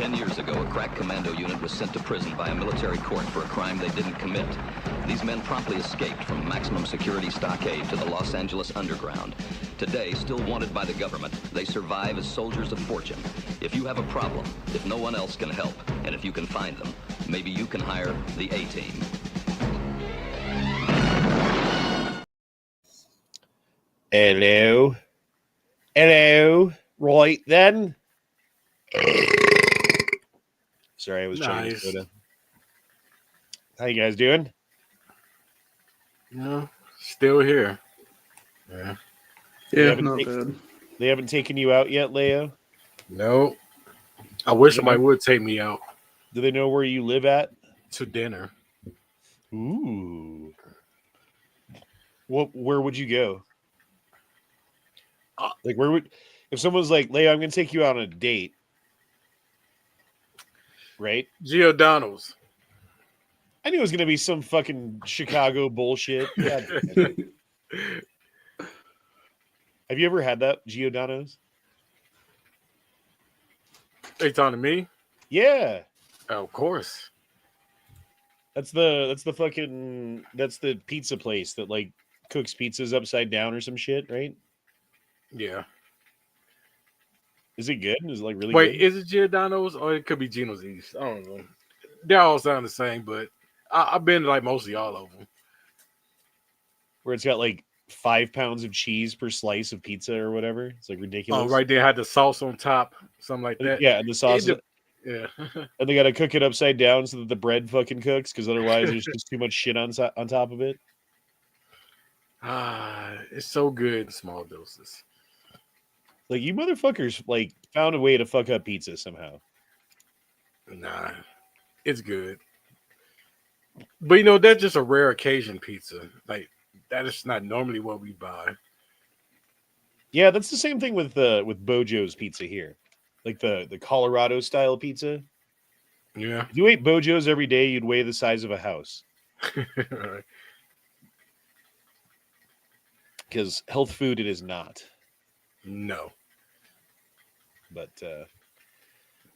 10 years ago, a crack commando unit was sent to prison by a military court for a crime they didn't commit. These men promptly escaped from maximum security stockade to the Los Angeles underground. Today, still wanted by the government, they survive as soldiers of fortune. If you have a problem, if no one else can help, and if you can find them, maybe you can hire the A-Team. Hello. Hello. Right then. Sorry, I was trying to soda. How you guys doing? No, still here. Yeah. Not bad. They haven't taken you out yet, Leo? No. I wish somebody would take me out. Do they know where you live at? To dinner. Ooh. Where would you go? Like, where would, if someone's like, Leo, I'm going to take you out on a date, right? Giordano's. I knew it was going to be some fucking Chicago bullshit. Yeah. Have you ever had that, Giordano's? Are you talking to me? Yeah. Oh, of course. That's the pizza place that like cooks pizzas upside down or some shit, right? Yeah. Is it good? Is it like really Wait, good? is it Giordano's or it could be Gino's East? I don't know. They all sound the same, but I've been to like mostly all of them. Where it's got like 5 pounds of cheese per slice of pizza or whatever. It's like ridiculous. Oh, right there had the sauce on top, something like that. Yeah, and the sauce. Yeah. And they got to cook it upside down so that the bread fucking cooks, because otherwise there's just too much shit on top of it. It's so good in small doses. Like, you motherfuckers like found a way to fuck up pizza somehow. Nah, it's good. But you know, that's just a rare occasion pizza. Like, that is not normally what we buy. Yeah, that's the same thing with Bojo's pizza here. Like the Colorado style pizza. Yeah. If you ate Bojo's every day, you'd weigh the size of a house. Right. Because health food it is not. No. But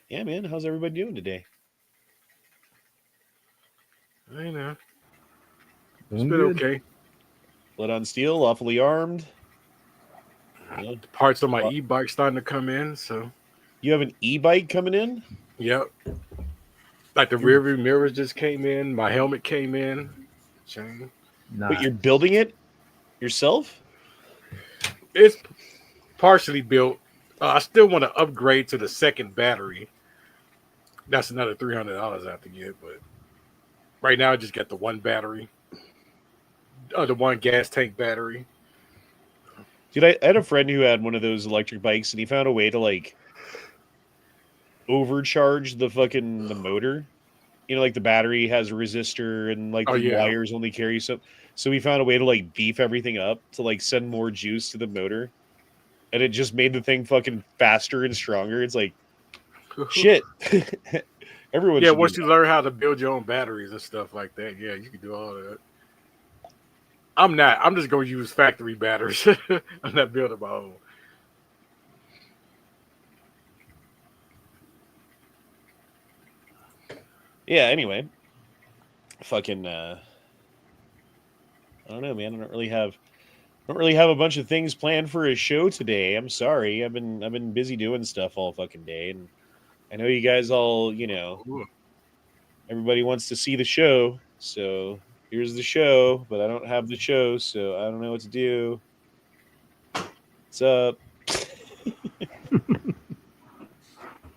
yeah, man, how's everybody doing today? I know. It's been okay. Blood on steel, awfully armed. Yeah. Parts of my e-bike starting to come in, so. You have an e-bike coming in? Yep. Like the rear view mirrors just came in. My helmet came in. Chain. Nice. But you're building it yourself? It's partially built. I still want to upgrade to the second battery. That's another $300 I have to get, but right now I just got the one battery. The one gas tank battery. Dude, I had a friend who had one of those electric bikes, and he found a way to like overcharge the motor. You know, like the battery has a resistor, and like the wires only carry so we found a way to like beef everything up to like send more juice to the motor, and it just made the thing fucking faster and stronger. It's like shit. Everyone. Yeah, once you learn how to build your own batteries and stuff like that, yeah, you can do all that. I'm just going to use factory batteries. I'm not building my own. Yeah, anyway. Fucking I don't know, man. I don't really have a bunch of things planned for a show today. I'm sorry. I've been busy doing stuff all fucking day, and I know you guys all, you know, everybody wants to see the show, so here's the show, but I don't have the show, so I don't know what to do. What's up?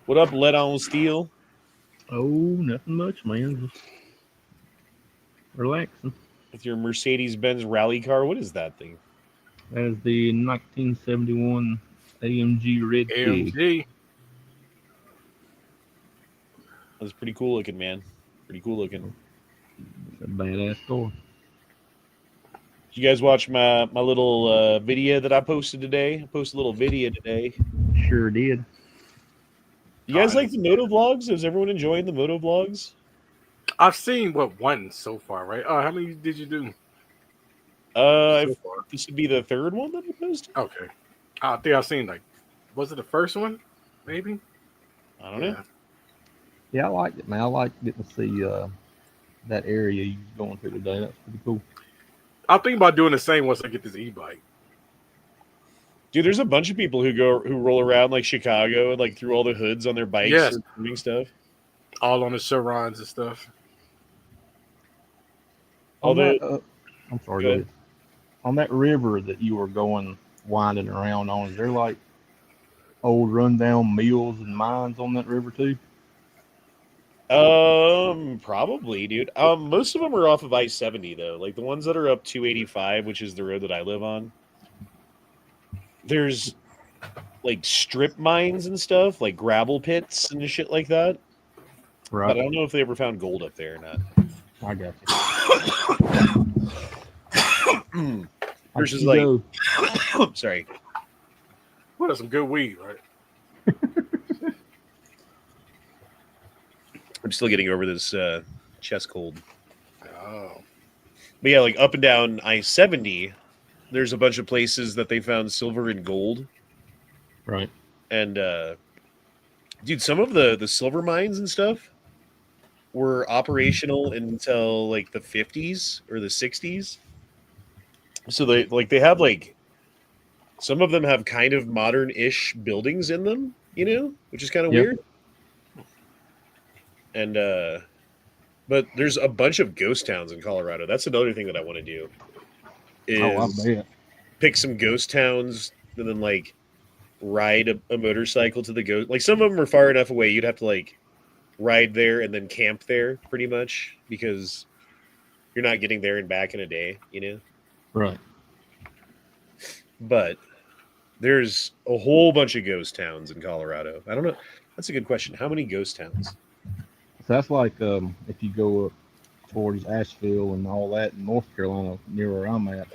What up, Lead on Steel? Oh, nothing much, man. Just relaxing. With your Mercedes-Benz rally car, what is that thing? That is the 1971 AMG Red Pig. That's pretty cool looking, man. Pretty cool looking. It's a badass car. Did you guys watch my little video that I posted today? I posted a little video today. Sure did. You guys like the moto vlogs? Is everyone enjoying the moto vlogs? I've seen one so far, right? How many did you do? This would be the third one that I posted. Okay. I think I've seen was it the first one? Maybe. I don't know. Yeah, I liked it, man. I liked getting to see that area you was going to today. That's pretty cool. I'm thinking about doing the same once I get this e-bike. Dude, there's a bunch of people who roll around like Chicago and like through all the hoods on their bikes Yes. or doing stuff. All on the Surons and stuff. Although, I'm sorry, go go ahead. ahead. On that river that you were going winding around on, is there like old rundown mills and mines on that river too? Probably, dude. Most of them are off of I-70 though. Like the ones that are up 285, which is the road that I live on. There's like strip mines and stuff, like gravel pits and shit like that. Right. But I don't know if they ever found gold up there or not. I got you. There's just You like, go. sorry. What is some good weed, right? I'm still getting over this chest cold. Oh. But yeah, like up and down I-70, there's a bunch of places that they found silver and gold. Right. And dude, some of the silver mines and stuff were operational until like the 50s or the 60s. So they have like some of them have kind of modern-ish buildings in them, you know, which is kind of Yep. weird. And but there's a bunch of ghost towns in Colorado. That's another thing that I want to do. Oh, I Is bet. pick some ghost towns and then like ride a motorcycle to the ghost. Like some of them are far enough away you'd have to like ride there and then camp there pretty much because you're not getting there and back in a day, you know. Right. But there's a whole bunch of ghost towns in Colorado. I don't know. That's a good question. How many ghost towns? So that's like if you go up towards Asheville and all that in North Carolina, near where I'm at,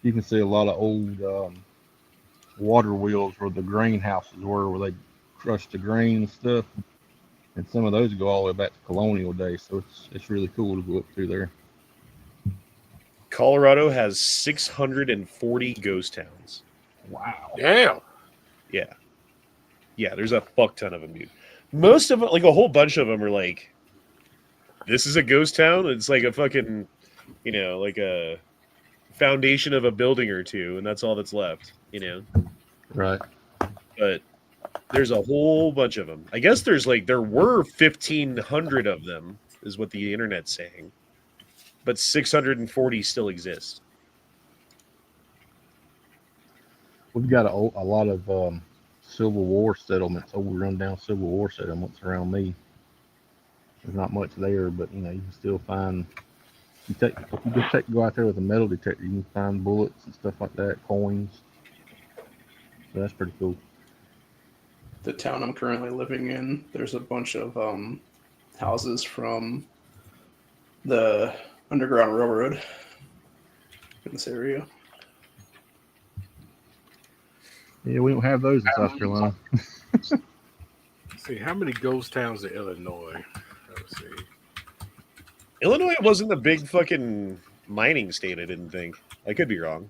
you can see a lot of old water wheels where the grain houses were, where they crushed the grain and stuff. And some of those go all the way back to colonial days, so it's really cool to go up through there. Colorado has 640 ghost towns. Wow. Damn. Yeah. Yeah, there's a fuck ton of them, dude. Most of them, like a whole bunch of them are like, this is a ghost town. It's like a fucking, you know, like a foundation of a building or two, and that's all that's left, you know? Right. But there's a whole bunch of them. I guess there were 1,500 of them, is what the internet's saying. But 640 still exist. We've got a lot of Civil War settlements, old rundown Civil War settlements around me. There's not much there, but you know you can still find. If you go out there with a metal detector, you can find bullets and stuff like that, coins. So that's pretty cool. The town I'm currently living in, there's a bunch of houses from the Underground Railroad in this area. Yeah, we don't have those in South Carolina. Let's see, how many ghost towns in Illinois? Let's see. Illinois wasn't a big fucking mining state, I didn't think. I could be wrong.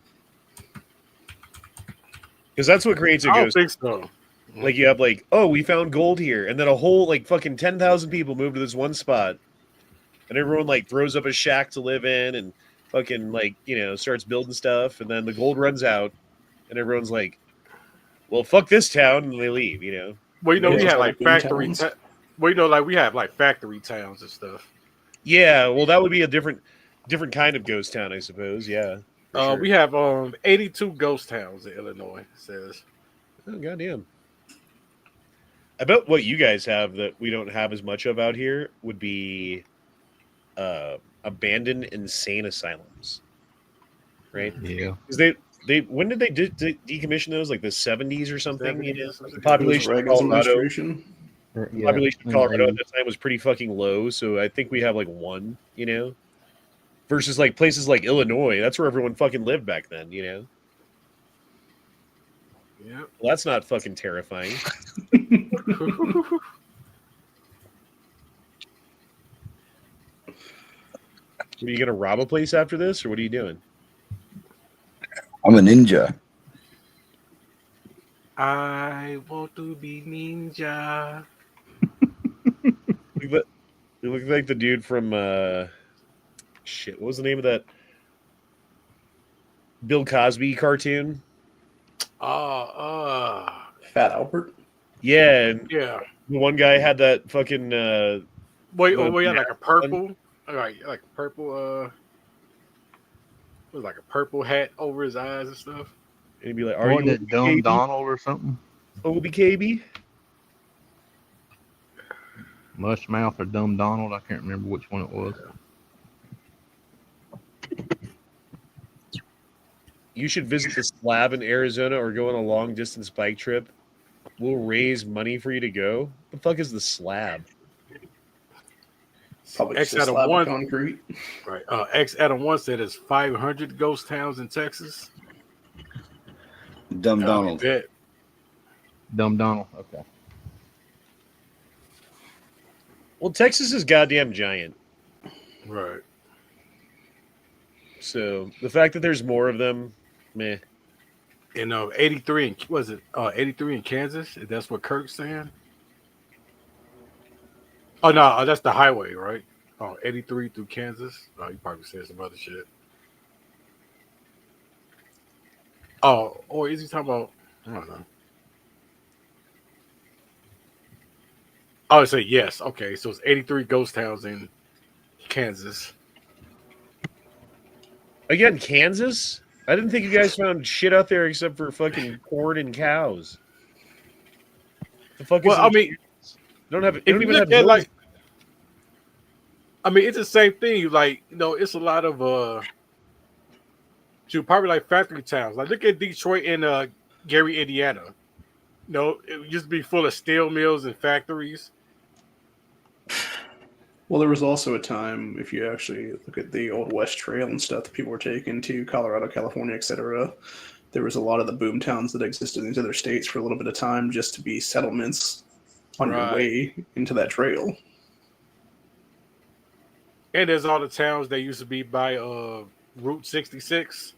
Because that's what creates a I don't ghost. think so. Like you have like, oh, we found gold here, and then a whole like fucking 10,000 people move to this one spot, and everyone like throws up a shack to live in, and fucking like starts building stuff, and then the gold runs out, and everyone's like, well, fuck this town, and they leave. Well, Yeah, we it's have like like factory. towns. We have like factory towns and stuff. Yeah, well, that would be a different kind of ghost town, I suppose. Yeah. for sure. We have 82 ghost towns in Illinois. It says. Oh, goddamn. I bet what you guys have that we don't have as much of out here would be abandoned insane asylums, right? Yeah. Because they when did they decommission those? Like the 70s or something? 70s or The something. It was population of Reagan's Colorado, administration. the population of Colorado at that time was pretty fucking low. So I think we have like one, versus like places like Illinois. That's where everyone fucking lived back then, Yeah. Well, that's not fucking terrifying. Are you gonna rob a place after this, or what are you doing? I'm a ninja. I want to be ninja. You look like the dude from shit. What was the name of that Bill Cosby cartoon? Fat Albert. Yeah, and Yeah. the one guy had that fucking Wait, the yeah, like a mask on. purple, like a purple, was like a purple hat over his eyes and stuff. And he'd be like, "Are Wasn't you it Dumb Donald or something? Obi KB?" Mushmouth or Dumb Donald? I can't remember which one it was. You should visit the slab in Arizona or go on a long distance bike trip. We'll raise money for you to go. The fuck is the slab? Probably X just a Adam slab of one, concrete. right? X Adam one said it's 500 ghost towns in Texas. Dumb Donald. Bet. Dumb Donald. Okay. Well, Texas is goddamn giant. Right. So the fact that there's more of them, meh. And 83 in, was it 83 in Kansas? That's what Kirk's saying. Oh no, that's the highway, right? 83 through Kansas. Oh, you probably said some other shit. Oh, or is he talking about? I don't know. Oh, say yes. Okay, so it's 83 ghost towns in Kansas. Again, Kansas? I didn't think you guys found shit out there except for fucking corn and cows. The fuck is Well, I mean, don't have. They if don't you even have look at hills. like, I mean, it's the same thing. Like, it's a lot of probably like factory towns. Like, look at Detroit and Gary, Indiana. It used to be full of steel mills and factories. Well, there was also a time, if you actually look at the old West Trail and stuff that people were taking to Colorado, California, etc., there was a lot of the boom towns that existed in these other states for a little bit of time just to be settlements on your way into that trail. And there's all the towns that used to be by Route 66.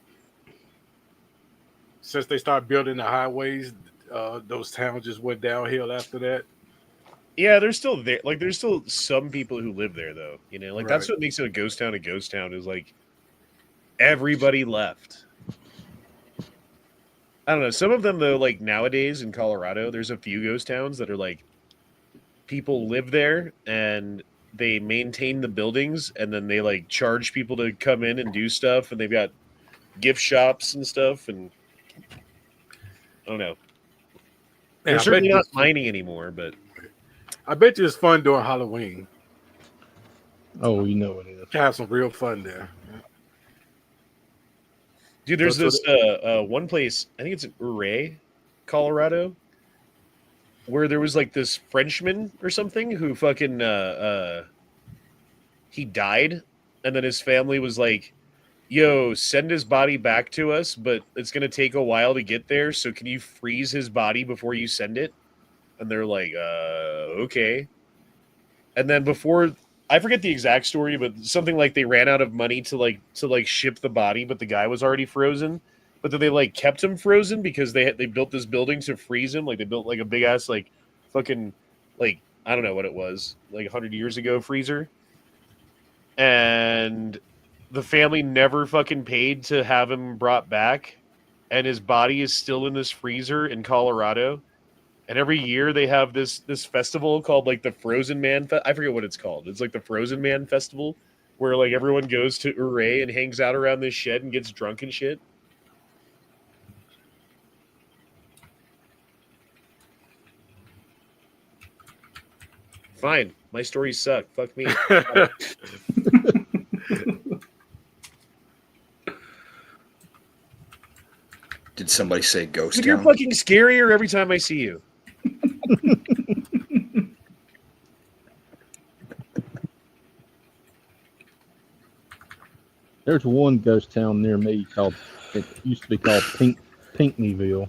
Since they started building the highways, those towns just went downhill after that. Yeah, they're still there. Like, there's still some people who live there, though. Like that's Right. what makes it a ghost town. A ghost town is like everybody left. I don't know. Some of them, though, like nowadays in Colorado, there's a few ghost towns that are like people live there and they maintain the buildings, and then they like charge people to come in and do stuff, and they've got gift shops and stuff, and I don't know. They're And certainly not mining anymore, but I bet you it's fun during Halloween. Oh, you know it is. To have some real fun there. dude, there's this one place, I think it's in Ouray, Colorado, where there was like this Frenchman or something who fucking he died, and then his family was like, yo, send his body back to us, but it's gonna take a while to get there, so can you freeze his body before you send it? And they're like, okay. And then before, I forget the exact story, but something like they ran out of money to ship the body, but the guy was already frozen. But then they like kept him frozen because they built this building to freeze him. Like they built like a big ass like fucking like I don't know what it was, like 100 years ago freezer. And the family never fucking paid to have him brought back, and his body is still in this freezer in Colorado. And every year they have this festival called like the Frozen Man. I forget what it's called. It's like the Frozen Man Festival, where like everyone goes to Ouray and hangs out around this shed and gets drunk and shit. Fine, my stories suck. Fuck me. Did somebody say ghost Dude, you're town? fucking scarier every time I see you. There's one ghost town near me called, it used to be called Pinckneyville.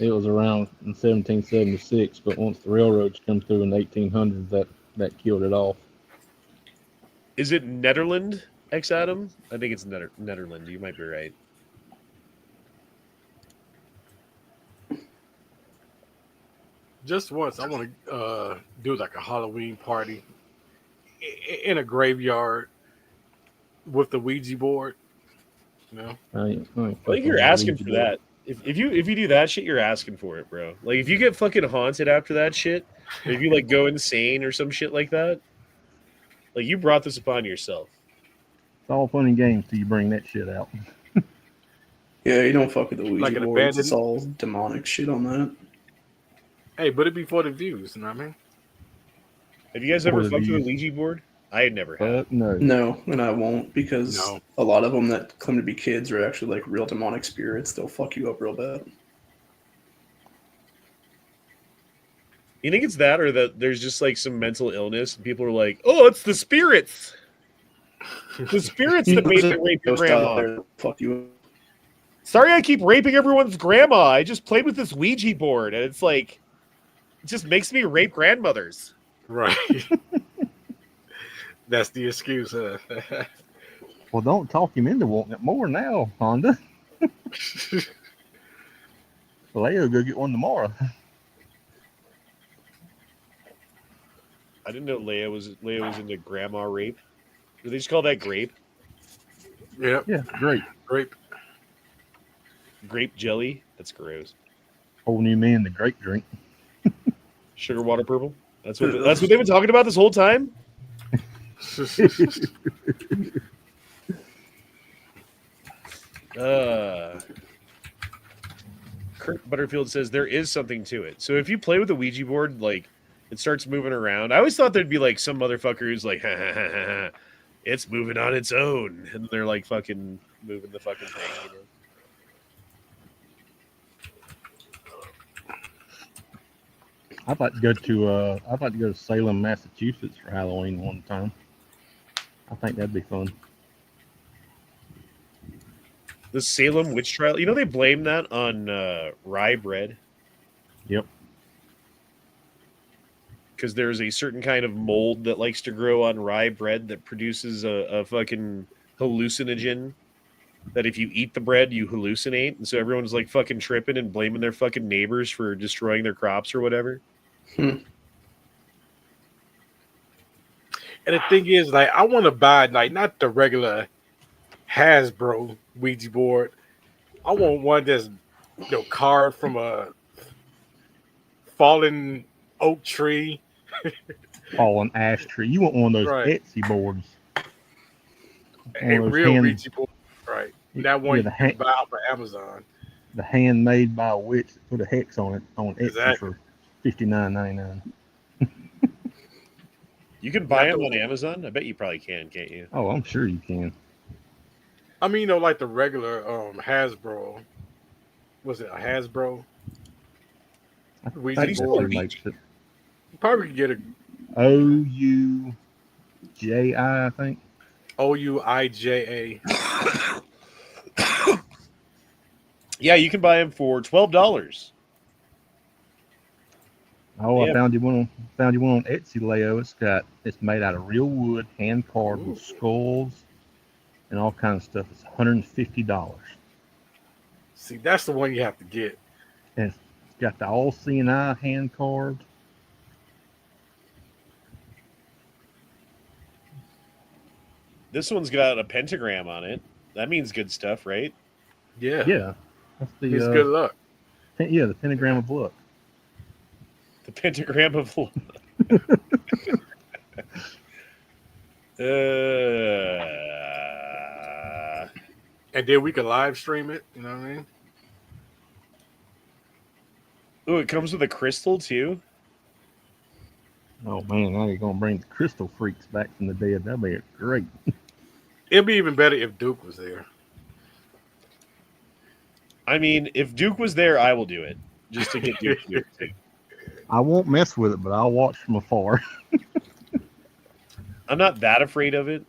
It was around in 1776, but once the railroads come through in the 1800s, that killed it off. Is it Netherland, X Adam? I think it's Netherland. You might be right. Just once, I want to do like a Halloween party in a graveyard with the Ouija board. You know, I think you're asking for that. If you do that shit, you're asking for it, bro. Like if you get fucking haunted after that shit, or if you like go insane or some shit like that, like you brought this upon yourself. It's all fun and games till you bring that shit out. Yeah, you don't fuck with the Ouija Like an boards. It's abandoned- all demonic shit on that. hey, but it'd be for the views. You know what I mean? Have you guys ever fucked with a Ouija board? I had never had. But no. No, and I won't because No. a lot of them that claim to be kids are actually like real demonic spirits. They'll fuck you up real bad. You think it's that, or that there's just like some mental illness, and people are like, "Oh, it's the spirits, the spirits that made me rape your Ghost out grandma." there, fuck you up. Sorry, I keep raping everyone's grandma. I just played with this Ouija board, and it's like, it just makes me rape grandmothers. Right. That's the excuse. Well, don't talk him into wanting it more now, Honda. Leo, go get one tomorrow. I didn't know Leia was into grandma rape. Do they just call that grape? Yep. Yeah, great. Grape. Grape jelly? That's gross. Whole new man, the grape drink. Sugar water purple? That's what they've been talking about this whole time? Kurt Butterfield says there is something to it. So if you play with a Ouija board, like it starts moving around. I always thought there'd be like some motherfucker who's like, ha, ha, ha, ha, ha, it's moving on its own, and they're like fucking moving the fucking thing. You know? I'd like to go to Salem, Massachusetts for Halloween one time. I think that'd be fun. The Salem witch trial. You know they blame that on rye bread. Yep. Because there's a certain kind of mold that likes to grow on rye bread that produces a fucking hallucinogen. That if you eat the bread, you hallucinate, and so everyone's like fucking tripping and blaming their fucking neighbors for destroying their crops or whatever. And the thing is, like, I want to buy like not the regular Hasbro Ouija board. I want one that's carved from a fallen oak tree, Fallen ash tree. You want one of those Right. Etsy boards? a those real hand- Ouija board, right? That one Yeah, you can buy off of Amazon. The handmade by a witch that put a hex on it on Etsy Exactly. for $59.99. You can buy them on Amazon. I bet you probably can't you? Oh, I'm sure you can. I mean, like the regular Hasbro. Was it a Hasbro? I Ouija think board. Etsy makes it. You probably could get a OUJI, I think. OUIJA. Yeah, you can buy them for $12. Oh, Yeah. I found you one on Etsy, Leo. It's made out of real wood, hand carved with skulls and all kinds of stuff. It's $150. See, that's the one you have to get. And it's got the all seeing eye hand carved. This one's got a pentagram on it. That means good stuff, right? Yeah. Yeah. That's the It's good luck. the pentagram of luck. The pentagram of love. And then we can live stream it. You know what I mean? Oh, it comes with a crystal too. Oh man, now you're gonna bring the crystal freaks back from the dead. That'd be great. It'd be even better if Duke was there. I mean, if Duke was there, I will do it just to get Duke. To do it. I won't mess with it, but I'll watch from afar. I'm not that afraid of it.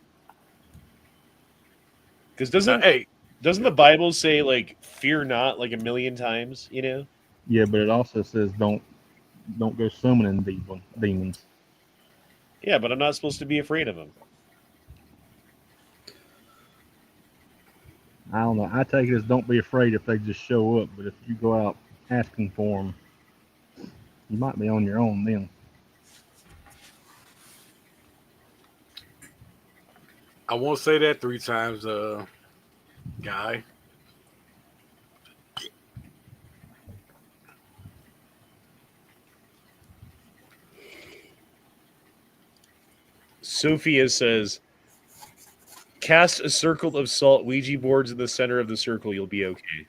Because doesn't Hey, the Bible say like fear not like a million times? You know. Yeah, but it also says don't go summoning demons. Yeah, but I'm not supposed to be afraid of them. I don't know. I take it as don't be afraid if they just show up, but if you go out asking for them, you might be on your own then. I won't say that 3 times, guy. Sophia says, cast a circle of salt Ouija boards in the center of the circle. You'll be okay.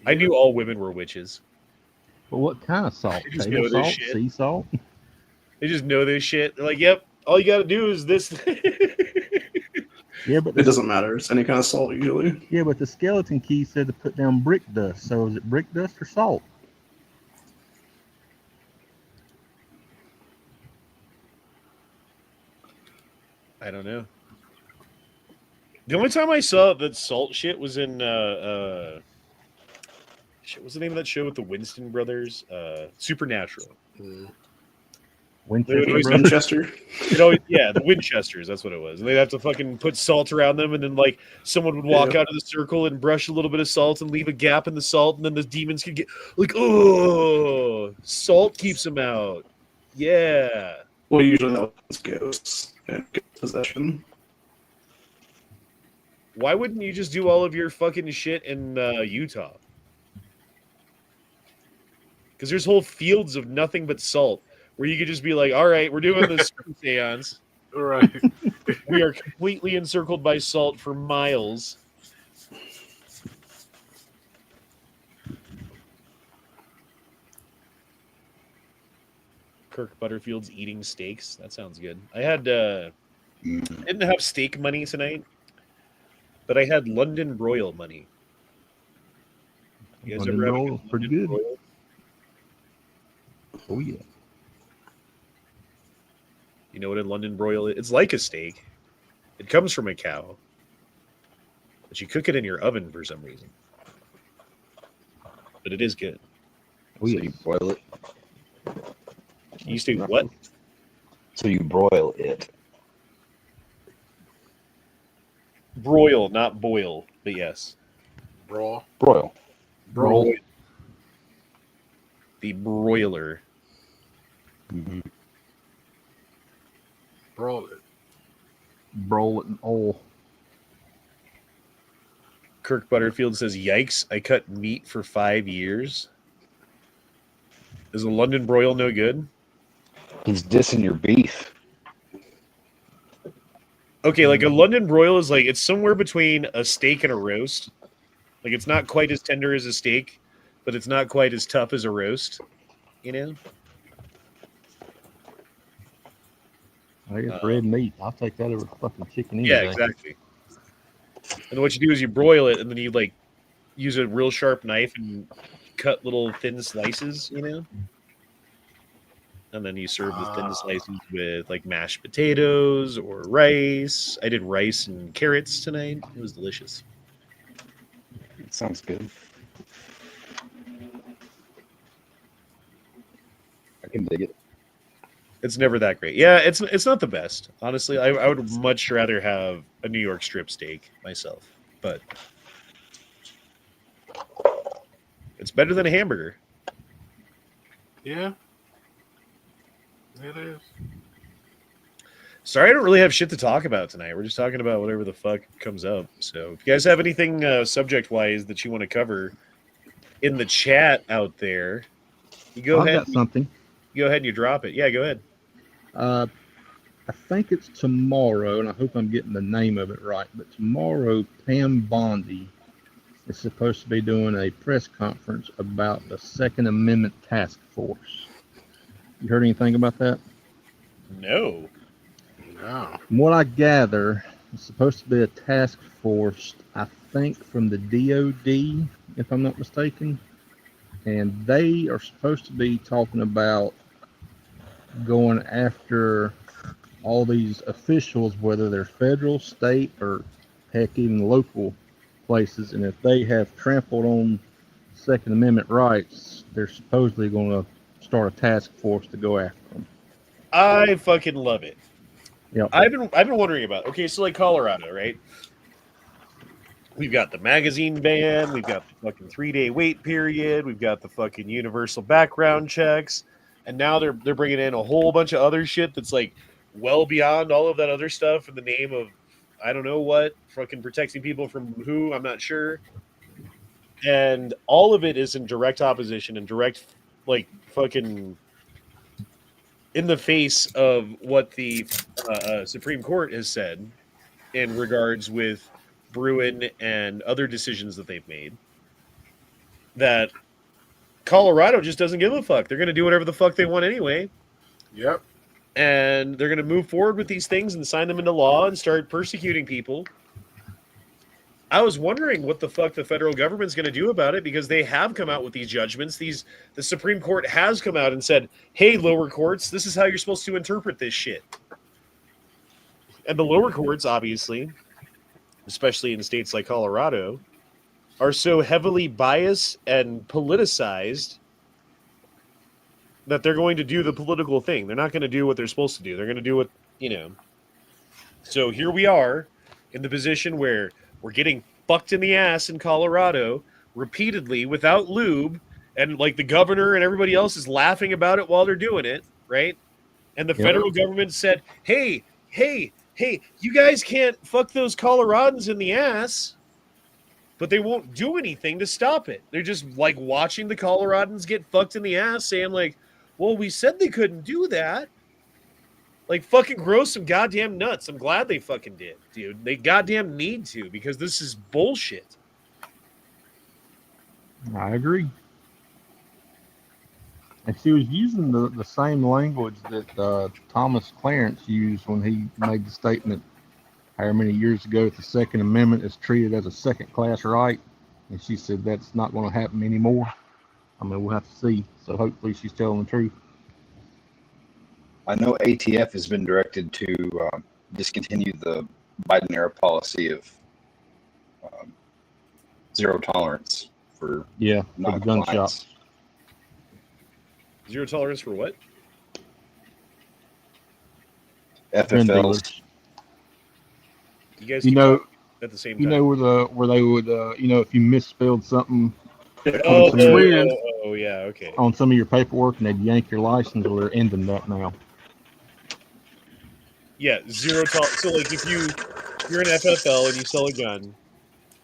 I knew all women were witches. But what kind of salt? They just Table know this salt? shit. Sea salt? They just know this shit. They're like, yep, all you got to do is this. Yeah, but It doesn't matter. It's any kind of salt usually. yeah, but the skeleton key said to put down brick dust. So is it brick dust or salt? I don't know. The only time I saw that salt shit was in shit, what's the name of that show with the Winston brothers? Supernatural. Winchester. always- Brothers? Winchester. It always, yeah, the Winchesters. That's what it was. And they'd have to fucking put salt around them, and then like someone would walk out of the circle and brush a little bit of salt and leave a gap in the salt, and then the demons could get like, oh, salt keeps them out. Yeah. Well, usually that was ghosts and ghost possession. Why wouldn't you just do all of your fucking shit in Utah? Because there's whole fields of nothing but salt where you could just be like, all right, we're doing this seance. All right. We are completely encircled by salt for miles. Kirk Butterfield's eating steaks. That sounds good. I had didn't have steak money tonight, but I had London broil money. You guys London ever have a broil, pretty London good. broil? Oh yeah. You know what a London broil is? It's like a steak. It comes from a cow, but you cook it in your oven for some reason. But it is good. Oh So yeah. you boil it. You used to what? So you broil it. Broil, not boil, but yes. Raw. Broil. Broil. The broiler. Mm-hmm. Broil it. Broil it in oil. Kirk Butterfield says, yikes, I cut meat for 5 years. Is a London broil no good? He's dissing your beef. Okay, like a London broil is like, it's somewhere between a steak and a roast. Like it's not quite as tender as a steak, but it's not quite as tough as a roast. You know? I guess red meat. I'll take that over fucking chicken. Yeah, any day. exactly. And what you do is you broil it, and then you like use a real sharp knife and cut little thin slices, you know? And then you serve the thin slices with like mashed potatoes or rice. I did rice and carrots tonight. It was delicious. It sounds good. I can dig it. It's never that great. Yeah, it's not the best. Honestly, I would much rather have a New York strip steak myself, but it's better than a hamburger. Yeah. It is. Sorry, I don't really have shit to talk about tonight. We're just talking about whatever the fuck comes up. So if you guys have anything subject-wise that you want to cover in the chat out there, you go I've ahead. got something. Go ahead and you drop it. Yeah, go ahead. I think it's tomorrow, and I hope I'm getting the name of it right. But tomorrow, Pam Bondi is supposed to be doing a press conference about the Second Amendment Task Force. You heard anything about that? No. No. From what I gather, it's supposed to be a task force, I think, from the DOD, if I'm not mistaken. And they are supposed to be talking about going after all these officials, whether they're federal, state, or heck, even local places. And if they have trampled on Second Amendment rights, they're supposedly going to start a task force to go after them. I fucking love it. Yep. I've been wondering about. Okay, so like Colorado, right? We've got the magazine ban. We've got the fucking 3-day wait period. We've got the fucking universal background checks, and now they're bringing in a whole bunch of other shit that's like well beyond all of that other stuff in the name of I don't know what, fucking protecting people from who, I'm not sure. And all of it is in direct opposition and direct, like, fucking in the face of what the Supreme Court has said in regards with Bruin and other decisions that they've made. That Colorado just doesn't give a fuck. They're going to do whatever the fuck they want anyway. Yep. And they're going to move forward with these things and sign them into law and start persecuting people. I was wondering what the fuck the federal government's going to do about it, because they have come out with these judgments. The Supreme Court has come out and said, hey, lower courts, this is how you're supposed to interpret this shit. And the lower courts, obviously, especially in states like Colorado, are so heavily biased and politicized that they're going to do the political thing. They're not going to do what they're supposed to do. They're going to do what, So here we are in the position where we're getting fucked in the ass in Colorado repeatedly without lube, and like the governor and everybody else is laughing about it while they're doing it, right? And the federal government said, hey, you guys can't fuck those Coloradans in the ass, but they won't do anything to stop it. They're just like watching the Coloradans get fucked in the ass, saying like, well, we said they couldn't do that. Like, fucking grow some goddamn nuts. I'm glad they fucking did, dude. They goddamn need to, because this is bullshit. I agree. And she was using the same language that Thomas Clarence used when he made the statement however many years ago that the Second Amendment is treated as a second-class right. And she said that's not going to happen anymore. I mean, we'll have to see. So hopefully she's telling the truth. I know ATF has been directed to discontinue the Biden-era policy of zero tolerance for for the gun shops. Zero tolerance for what? FFLs. You guys You know, at the same time. you know where they would if you misspelled something Oh, Twin. yeah, okay. on some of your paperwork and they'd yank your license, well, they're ending that now. Yeah, zero tolerance. So, like, if you're an FFL and you sell a gun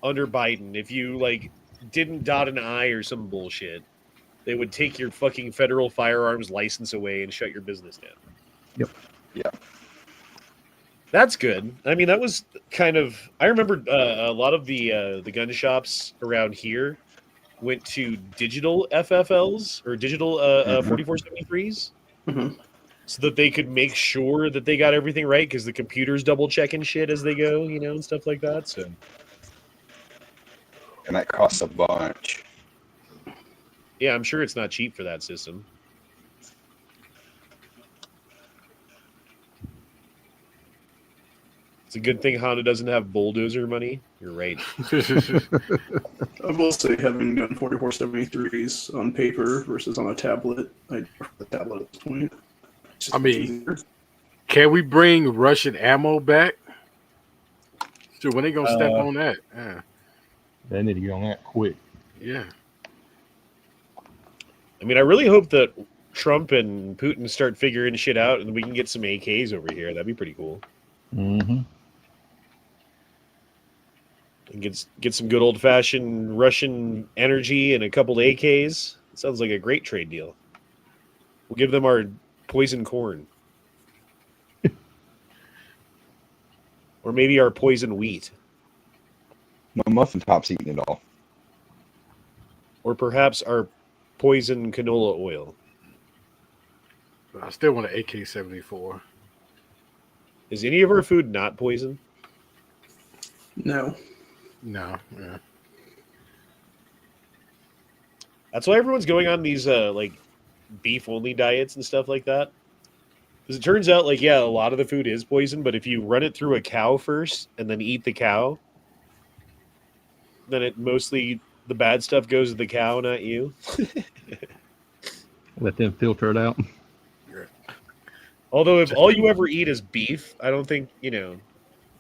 under Biden, if you, like, didn't dot an I or some bullshit, they would take your fucking federal firearms license away and shut your business down. Yep. Yeah. That's good. I mean, that was kind of... I remember a lot of the gun shops around here went to digital FFLs or digital 4473s. Mm-hmm. So that they could make sure that they got everything right, because the computer's double checking shit as they go, and stuff like that. So, And that costs a bunch. yeah, I'm sure it's not cheap for that system. It's a good thing Honda doesn't have bulldozer money. You're right. I will say, having done 4473s on paper versus on a tablet, I prefer the tablet at this point. It's just I mean, easier. Can we bring Russian ammo back? Sure, when they gonna step on that? Yeah. They need to get on that quick. Yeah. I mean, I really hope that Trump and Putin start figuring shit out and we can get some AKs over here. That'd be pretty cool. Mm-hmm. And get some good old-fashioned Russian energy and a couple of AKs. It sounds like a great trade deal. We'll give them our poison corn. Or maybe our poison wheat. My muffin top's eating it all. Or perhaps our poison canola oil. But I still want an AK-74. Is any of our food not poison? No. No. Yeah. That's why everyone's going on these like beef-only diets and stuff like that. Because it turns out, like, yeah, a lot of the food is poison, but if you run it through a cow first and then eat the cow, then it mostly, the bad stuff goes to the cow, not you. Let them filter it out. Although if all you ever eat is beef, I don't think,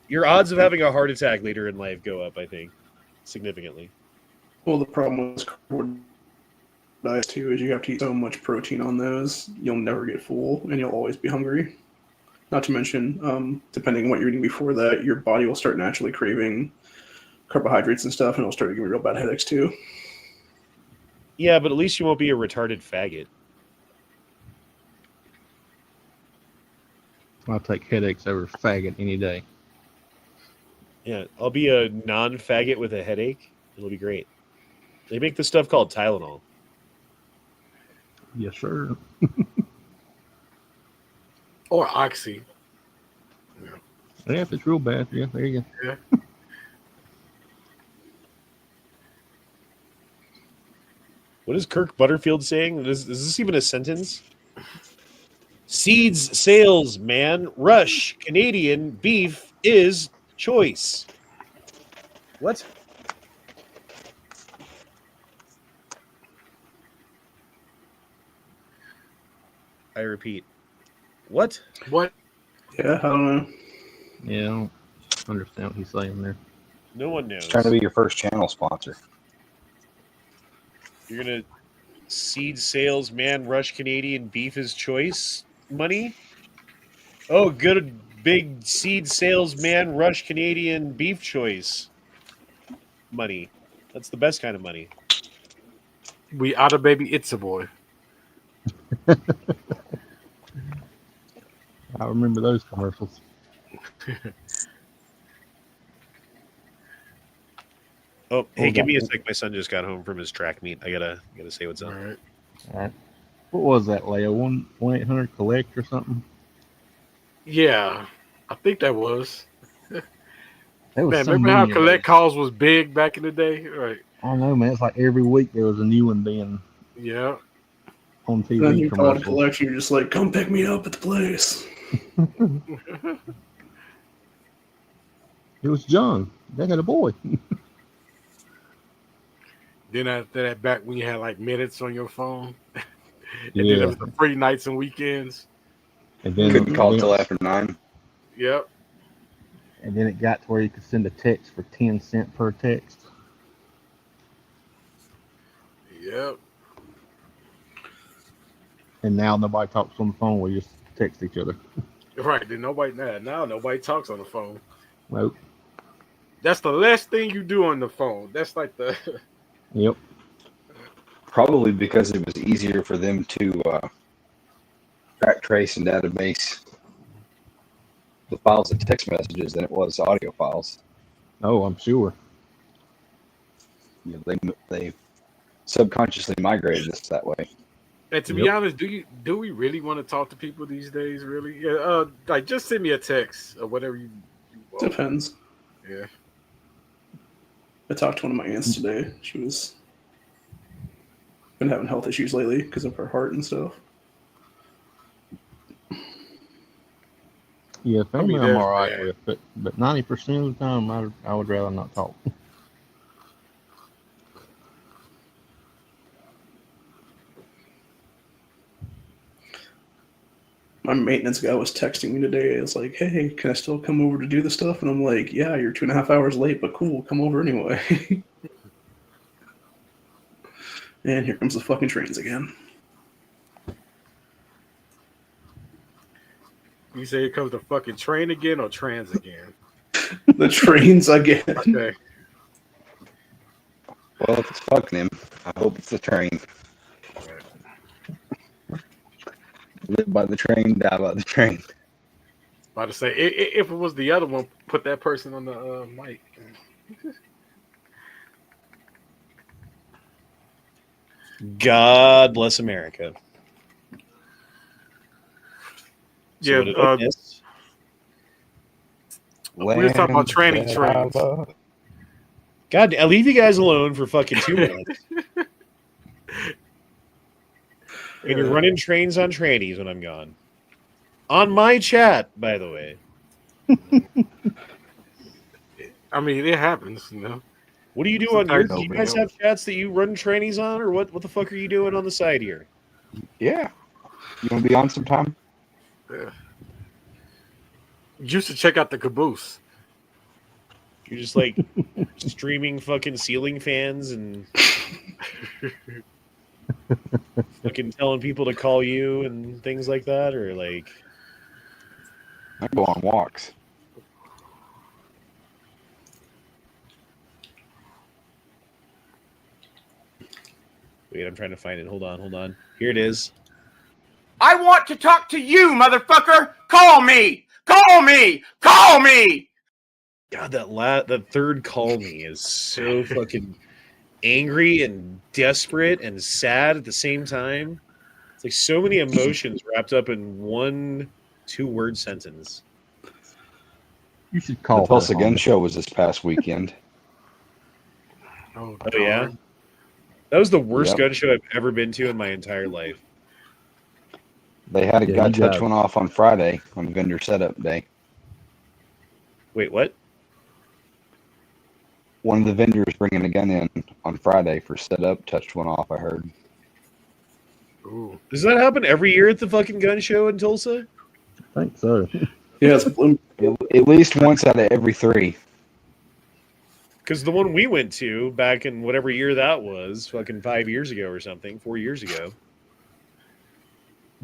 your odds of having a heart attack later in life go up, I think, significantly. Well, the problem with carnivore diets, too, is you have to eat so much protein on those, you'll never get full, and you'll always be hungry. Not to mention, depending on what you're eating before that, your body will start naturally craving carbohydrates and stuff, and it'll start giving you real bad headaches too. Yeah, but at least you won't be a retarded faggot. I'll take headaches over faggot any day. Yeah, I'll be a non-faggot with a headache. It'll be great. They make this stuff called Tylenol. Yes, sir. Or Oxy. Yeah, if it's real bad, yeah, there you go. Yeah. What is Kirk Butterfield saying? Is this even a sentence? Seeds, sales, man, rush, Canadian beef is choice. What? I repeat. What? What? Yeah, I don't know. Yeah, I don't understand what he's saying there. No one knows. It's trying to be your first channel sponsor. You're gonna seed sales, man, rush, Canadian beef is choice money? Oh, good big seed sales, man, rush, Canadian beef choice money. That's the best kind of money. We out of baby, it's a boy. I remember those commercials. Oh, hey, give me a sec. My son just got home from his track meet. I gotta say what's up. All right. All right. What was that, Leo? 1-800-collect or something? Yeah, I think that was. That was Man, so remember how many of collect those. calls was big back in the day? Right. I don't know, man. It's like every week there was a new one being Yeah. on Then TV you call it a commercials. collection, you're just like, come pick me up at the place. It was John. They had a boy. Then after that, back when you had like minutes on your phone, and Yeah. then there was the free nights and weekends. And then, Couldn't call till after 9. Yep. and then it got to where you could send a text for 10 cents per text. Yep. And now nobody talks on the phone. We just text each other. Right. Then now nobody talks on the phone. Nope. That's the last thing you do on the phone. That's like the Yep. Probably because it was easier for them to track, trace, and database the files of text messages than it was audio files. Oh, I'm sure. You know, they subconsciously migrated us that way. And to be honest, do we really want to talk to people these days? Really? Yeah. Like just send me a text or whatever you want. Depends. Yeah. I talked to one of my aunts today. She was been having health issues lately because of her heart and stuff. Yeah, family I'm there's all right that. with, but 90% of the time I would rather not talk. My maintenance guy was texting me today. It's like, hey, can I still come over to do the stuff? And I'm like, yeah, you're 2.5 hours late, but cool, come over anyway. And here comes the fucking trains again. You say it comes the fucking train again or trans again? The trains again. Okay. Well, if it's fucking him, I hope it's the train. Live by the train, die by the train. About to say, if it was the other one, put that person on the mic. God bless America. So Yeah, what did I miss? we were talking about tranny trains. God, I'll leave you guys alone for fucking 2 minutes. And you're running trains on trannies when I'm gone. On my chat, by the way. I mean, it happens, you know. What do you do on your? Sometimes Do you guys have chats that you run trannies on, or what? What the fuck are you doing on the side here? Yeah. You want to be on sometime? Yeah. Used to check out the caboose. You're just like streaming fucking ceiling fans and fucking telling people to call you and things like that, or like I go on walks. Wait, I'm trying to find it. Hold on. Here it is. I want to talk to you, motherfucker! Call me! Call me! Call me! God, that third call me is so fucking angry and desperate and sad at the same time. It's like so many emotions wrapped up in one 2-word sentence. You should call The Tulsa her Gun home. Show was this past weekend. Oh, Oh yeah, that was the worst Yep. gun show I've ever been to in my entire life. They had a Yeah, guy you touch got- one off on Friday on vendor setup day. Wait, what? One of the vendors bringing a gun in on Friday for setup touched one off, I heard. Ooh. Does that happen every year at the fucking gun show in Tulsa? I think so. Yeah, it's Bloom. At least once out of every 3. Because the one we went to back in whatever year that was, fucking 5 years ago or something, 4 years ago,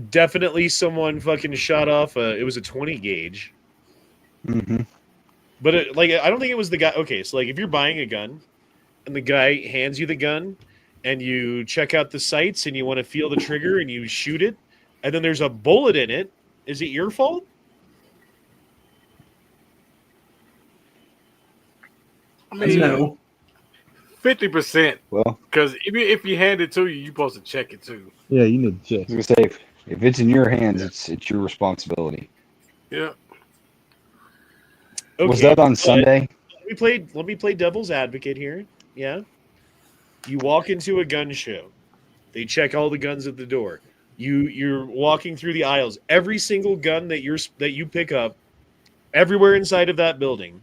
definitely someone fucking shot off it was a 20 gauge. Mm-hmm. But I don't think it was the guy. Okay, so like if you're buying a gun and the guy hands you the gun and you check out the sights and you want to feel the trigger and you shoot it and then there's a bullet in it, is it your fault? I mean, No. 50%. Well, Because if you hand it to you, you're supposed to check it too. Yeah, you need to check. I was gonna say if it's in your hands, it's your responsibility. Yeah. Okay, Was that on but Sunday? Let me play devil's advocate here. Yeah. You walk into a gun show. They check all the guns at the door. You're walking through the aisles. Every single gun that you pick up everywhere inside of that building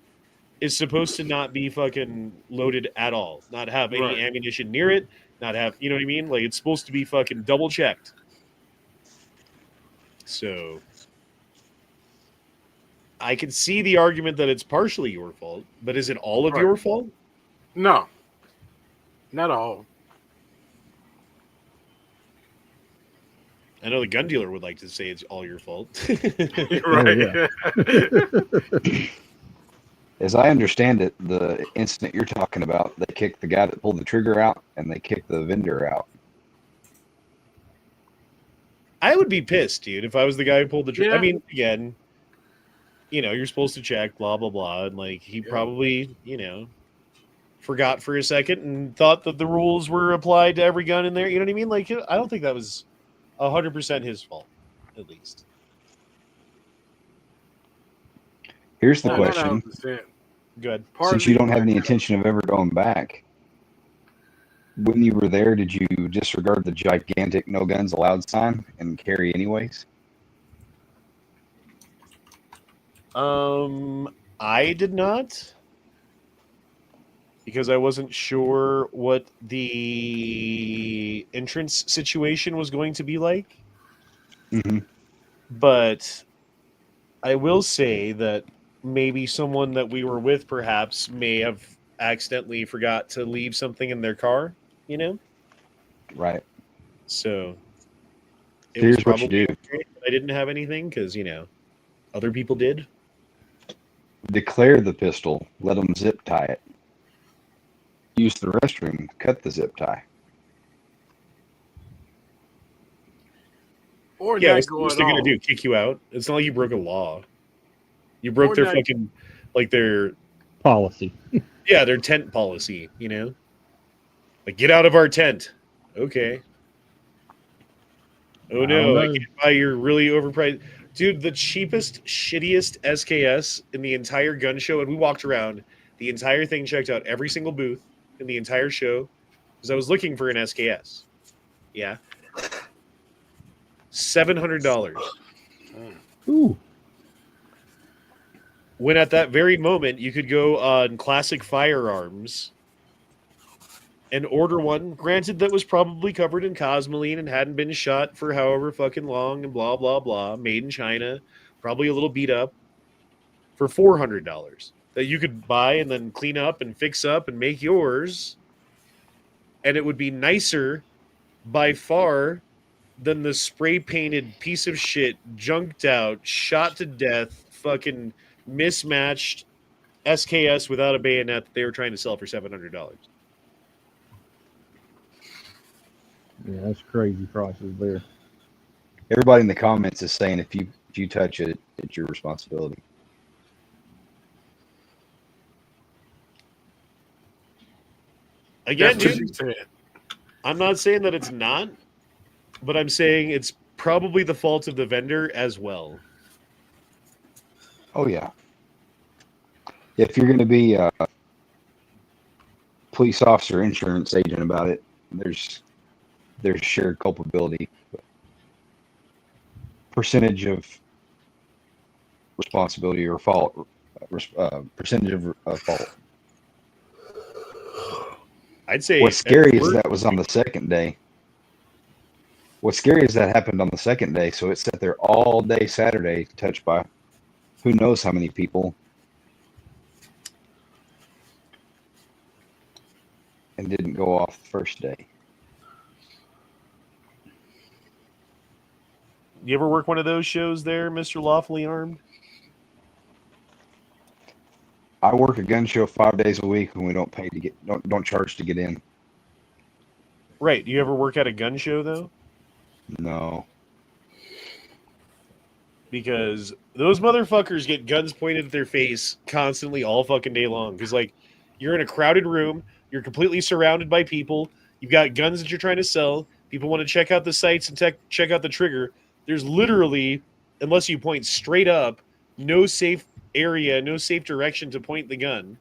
is supposed to not be fucking loaded at all. Not have any Right. ammunition near it, not have, you know what I mean? Like it's supposed to be fucking double checked. So I can see the argument that it's partially your fault, but is it all of Right. your fault? No. Not all. I know the gun dealer would like to say it's all your fault. Right. As I understand it, the incident you're talking about, they kicked the guy that pulled the trigger out and they kicked the vendor out. I would be pissed, dude, if I was the guy who pulled the trigger. Yeah. I mean, again, you're supposed to check, blah, blah, blah. And, like, he probably, forgot for a second and thought that the rules were applied to every gun in there. You know what I mean? Like, I don't think that was 100% his fault, at least. Here's the Not question: 100%. Good. since you don't have any intention of ever going back, when you were there, did you disregard the gigantic "No Guns Allowed" sign and carry anyways? I did not, because I wasn't sure what the entrance situation was going to be like. Mm-hmm. But I will say that maybe someone that we were with perhaps may have accidentally forgot to leave something in their car, Right. So it Here's was what you probably do. okay that I didn't have anything because, other people did. Declare the pistol. Let them zip tie it. Use the restroom. Cut the zip tie. Or Yeah, not what's going they're going on. to do? Kick you out? It's not like you broke a law. You broke Or their not- fucking, like their Policy. their tent policy, Like, get out of our tent. Okay. Oh, I don't no, I know. can't buy your really overpriced. Dude, the cheapest, shittiest SKS in the entire gun show, and we walked around the entire thing, checked out every single booth in the entire show, because I was looking for an SKS. Yeah. $700. Ooh. When at that very moment you could go on Classic Firearms and order one, granted that was probably covered in cosmoline and hadn't been shot for however fucking long and blah blah blah, made in China, probably a little beat up, for $400 that you could buy and then clean up and fix up and make yours, and it would be nicer by far than the spray painted piece of shit, junked out, shot to death, fucking mismatched SKS without a bayonet that they were trying to sell for $700. Yeah, that's crazy prices there. Everybody in the comments is saying if you touch it, it's your responsibility. Again, That's what dude, you said. I'm not saying that it's not, but I'm saying it's probably the fault of the vendor as well. Oh yeah. If you're going to be a police officer, insurance agent about it, there's shared culpability. Percentage of responsibility or fault, percentage of fault. I'd say What's scary is that was on the second day. What's scary is that happened on the second day, so it sat there all day Saturday, touched by who knows how many people, and didn't go off the first day. You ever work one of those shows there, Mr. Lawfully Armed? I work a gun show 5 days a week, and we don't pay to get don't charge to get in. Right. Do you ever work at a gun show though? No. Because those motherfuckers get guns pointed at their face constantly all fucking day long. Because, like, you're in a crowded room, you're completely surrounded by people, you've got guns that you're trying to sell, people want to check out the sights and check out the trigger. There's literally, unless you point straight up, no safe area, no safe direction to point the gun.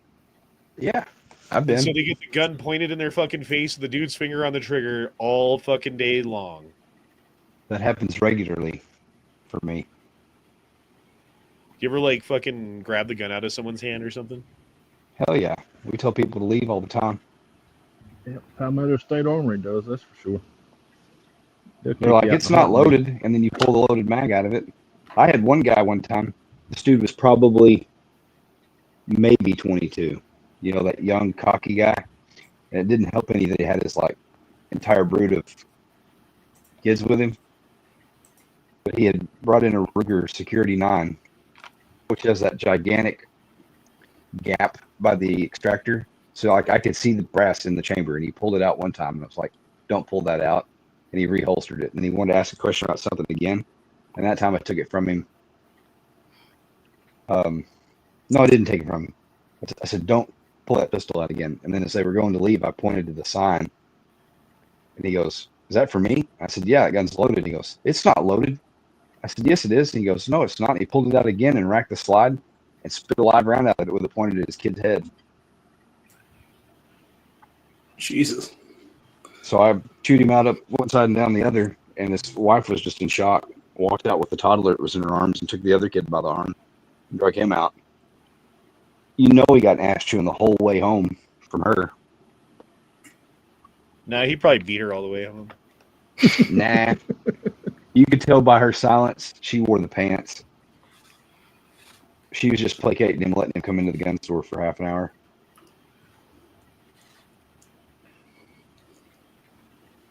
Yeah, I've And been. so they get the gun pointed in their fucking face with the dude's finger on the trigger all fucking day long. That happens regularly for me. You ever, like, fucking grab the gun out of someone's hand or something? Hell yeah. We tell people to leave all the time. Yeah, Palmetto State Armory does, that's for sure. They're like, it's not loaded, and then you pull the loaded mag out of it. I had one guy one time. This dude was probably maybe 22. You know, that young, cocky guy. And it didn't help any that he had his, like, entire brood of kids with him. But he had brought in a Ruger Security 9, which has that gigantic gap by the extractor. So, like, I could see the brass in the chamber, and he pulled it out one time, and I was like, don't pull that out. And he reholstered it. And he wanted to ask a question about something again. And that time I took it from him. No, I didn't take it from him. I said, don't pull that pistol out again. And then as they were going to leave, I pointed to the sign. And he goes, is that for me? I said, yeah, that gun's loaded. He goes, it's not loaded. I said, yes, it is. And he goes, no, it's not. And he pulled it out again and racked the slide and spit a live round out of it with it pointed at his kid's head. Jesus. So I chewed him out up one side and down the other. And his wife was just in shock. Walked out with the toddler that was in her arms and took the other kid by the arm and drug him out. You know he got an ass chewing the whole way home from her. Nah, he probably beat her all the way home. Nah. You could tell by her silence, she wore the pants. She was just placating him, letting him come into the gun store for half an hour.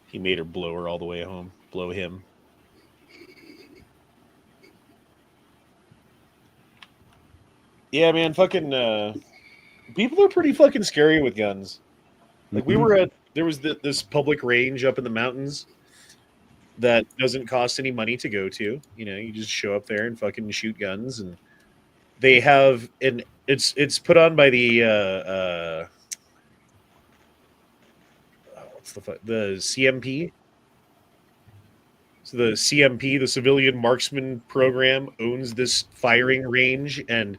He made her blow her all the way home. Blow him. Yeah, man, fucking people are pretty fucking scary with guns. Like, we were at, there was this public range up in the mountains that doesn't cost any money to go to. You know, you just show up there and fucking shoot guns, and they have it's put on by the what's the CMP. So the CMP, the Civilian Marksman Program, owns this firing range and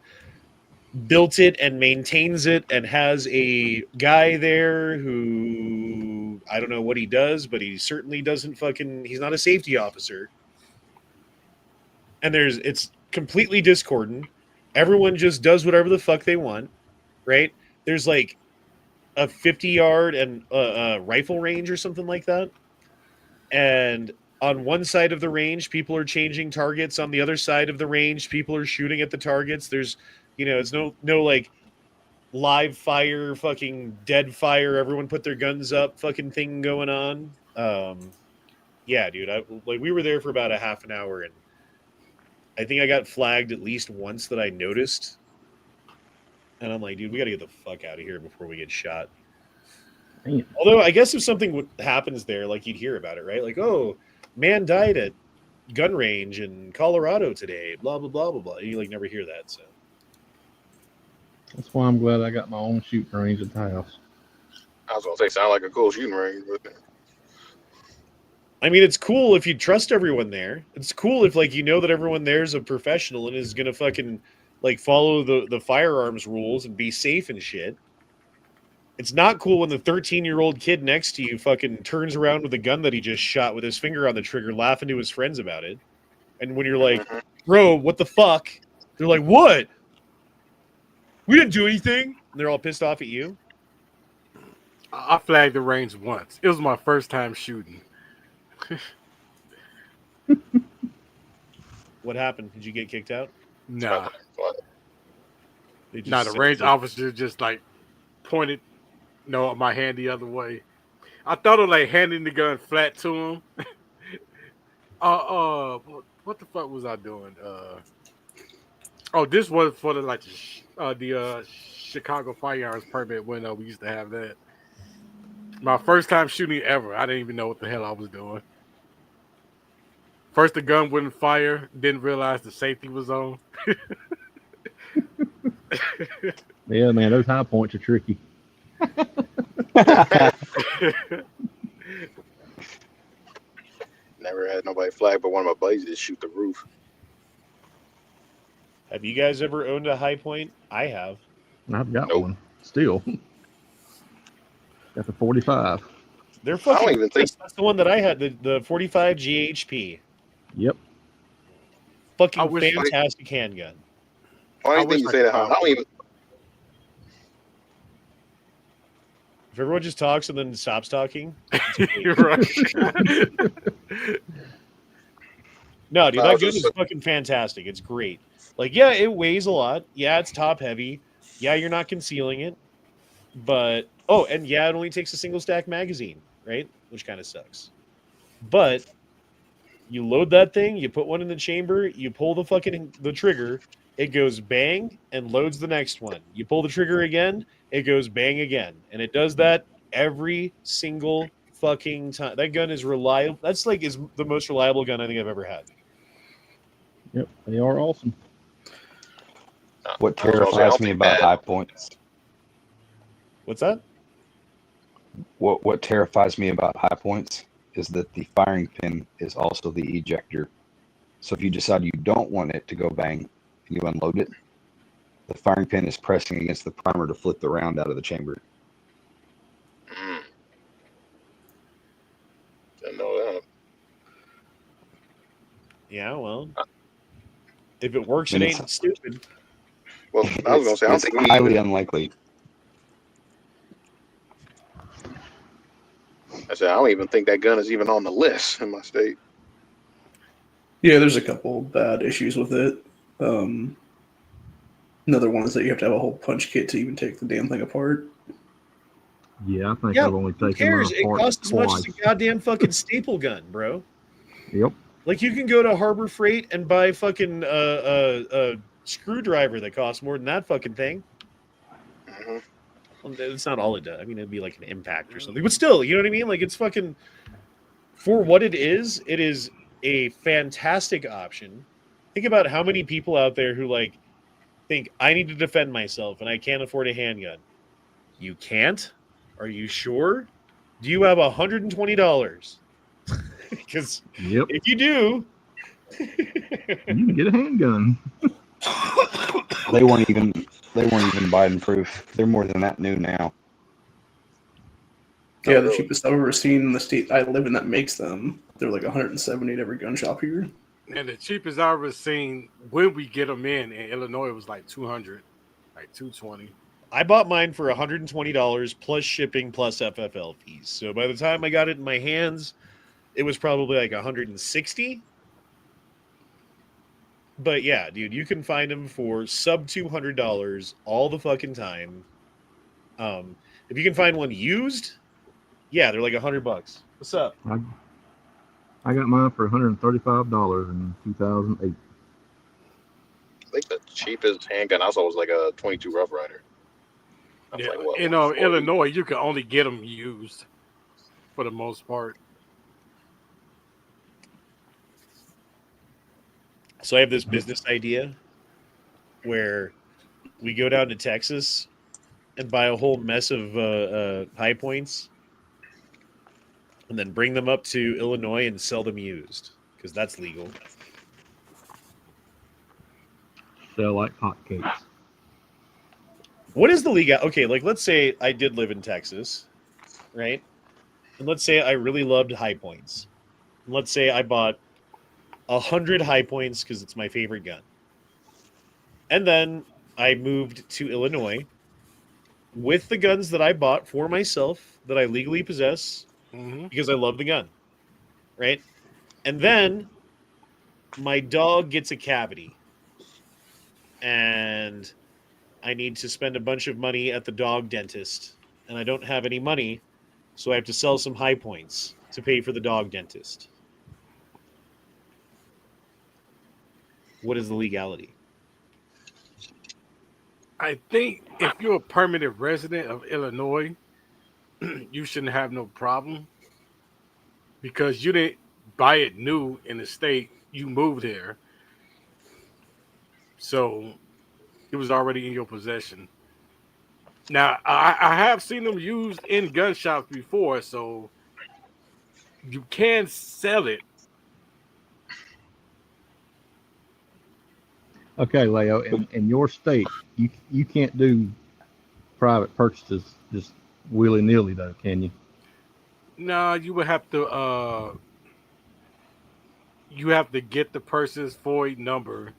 built it and maintains it and has a guy there who, I don't know what he does, but he certainly doesn't he's not a safety officer. And it's completely discordant. Everyone just does whatever the fuck they want, right? There's like a 50-yard and a rifle range or something like that. And on one side of the range, people are changing targets. On the other side of the range, people are shooting at the targets. There's, you know, it's no like live fire, fucking dead fire. Everyone put their guns up, fucking thing going on. Yeah, dude. We were there for about a half an hour, and I think I got flagged at least once that I noticed. And I'm like, dude, we got to get the fuck out of here before we get shot. Damn. Although I guess if something happens there, like you'd hear about it, right? Like, oh, man died at gun range in Colorado today, blah, blah, blah, blah, blah. You like never hear that. So That's why I'm glad I got my own shooting range at the house. I was gonna say, sound like a cool shooting range, but I mean, it's cool if you trust everyone there. It's cool if like you know that everyone there is a professional and is gonna fucking like follow the firearms rules and be safe and shit. It's not cool when the 13-year-old kid next to you fucking turns around with a gun that he just shot with his finger on the trigger, laughing to his friends about it. And when you're like, bro, what the fuck? They're like, what? We didn't do anything. And they're all pissed off at you. I flagged the range once. It was my first time shooting. What happened? Did you get kicked out? Nah. They just Nah, the said- range officer just like pointed my hand the other way. I thought of like handing the gun flat to him. What the fuck was I doing? This was for the Chicago firearms permit when we used to have that. My first time shooting ever. I didn't even know what the hell I was doing. First, the gun wouldn't fire. Didn't realize the safety was on. Yeah, man, those high points are tricky. never had nobody flag, but one of my buddies did shoot the roof. Have you guys ever owned a high point? I have. I've got Nope. one still. Got the 45. They're I fucking. don't even think. That's the one that I had. The 45 GHP. Yep. I Fucking wish, like- fantastic handgun. Why do you wish think you I say that? could I don't even. If everyone just talks and then stops talking. You're right. No, dude, No, that it's gun just- is fucking fantastic. It's great. Like, yeah, it weighs a lot. Yeah, it's top heavy. Yeah, you're not concealing it. But and yeah, it only takes a single stack magazine, right? Which kind of sucks. But you load that thing, you put one in the chamber, you pull the trigger, it goes bang and loads the next one. You pull the trigger again, it goes bang again. And it does that every single fucking time. That gun is reliable. That's like is the most reliable gun I think I've ever had. Yep. They are awesome. What I was gonna say, I terrifies don't me think about that- high points? What's that? What terrifies me about high points is that the firing pin is also the ejector. So if you decide you don't want it to go bang and you unload it, the firing pin is pressing against the primer to flip the round out of the chamber. Didn't know that. Yeah, well, if it works, it And ain't it's- stupid. Well, I was gonna say, I don't It's think we highly even. unlikely. I said, I don't even think that gun is even on the list in my state. Yeah, there's a couple bad issues with it. Another one is that you have to have a whole punch kit to even take the damn thing apart. Yeah, I think Yeah, I've only Who taken cares? mine It apart costs as much as twice. a goddamn fucking staple gun, bro. Yep. Like you can go to Harbor Freight and buy fucking a screwdriver that costs more than that fucking thing. Mhm. Well, it's not all it does. I mean, it'd be like an impact or something, but still, you know what I mean? Like it's fucking for what it is a fantastic option. Think about how many people out there who like think I need to defend myself and I can't afford a handgun. You can't? Are you sure? Do you have $120? Because Yep. if you do, You can get a handgun. They weren't even Biden proof. They're more than that new now. Yeah, the really? cheapest I've ever seen in the state I live in that makes them. They're like 170 at every gun shop here. And the cheapest I've ever seen when we get them in Illinois was like 200, like 220. I bought mine for $120 plus shipping plus FFL fees. So by the time I got it in my hands, it was probably like 160. But yeah, dude, you can find them for sub $200 all the fucking time. If you can find one used, yeah, they're like $100. What's up? I got mine for $135 in 2008. cheapest handgun I saw was like a 22 Rough Rider. I was Yeah, like, what? in 40? Illinois, you can only get them used for the most part. So I have this business idea where we go down to Texas and buy a whole mess of high points, and then bring them up to Illinois and sell them used because that's legal. Sell like hotcakes. What is the legal? Okay, like let's say I did live in Texas, right? And let's say I really loved high points. And let's say I bought 100 high points because it's my favorite gun. And then I moved to Illinois with the guns that I bought for myself that I legally possess because I love the gun, right? And then my dog gets a cavity and I need to spend a bunch of money at the dog dentist and I don't have any money, so I have to sell some high points to pay for the dog dentist. What is the legality? I think if you're a permanent resident of Illinois, you shouldn't have no problem because you didn't buy it new in the state. You moved there. So it was already in your possession. Now, I have seen them used in gun shops before, so you can sell it. Okay, Leo, in your state, you can't do private purchases just willy-nilly, though, can you? No, you would have to get the person's FOID number.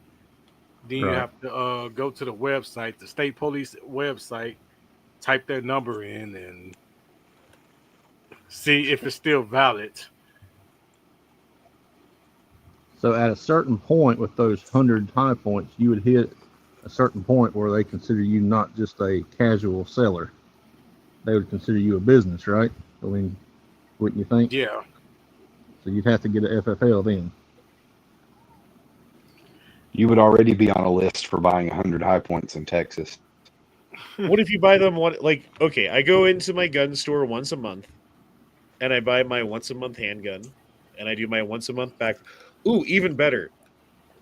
Then you have to go to the website, the state police website, type their number in and see if it's still valid. So at a certain point with those 100 high points, you would hit a certain point where they consider you not just a casual seller. They would consider you a business, right? I mean, wouldn't you think? Yeah. So you'd have to get an FFL then. You would already be on a list for buying 100 high points in Texas. What if you buy them okay, I go into my gun store once a month and I buy my once a month handgun and I do my once a month back. Ooh, even better.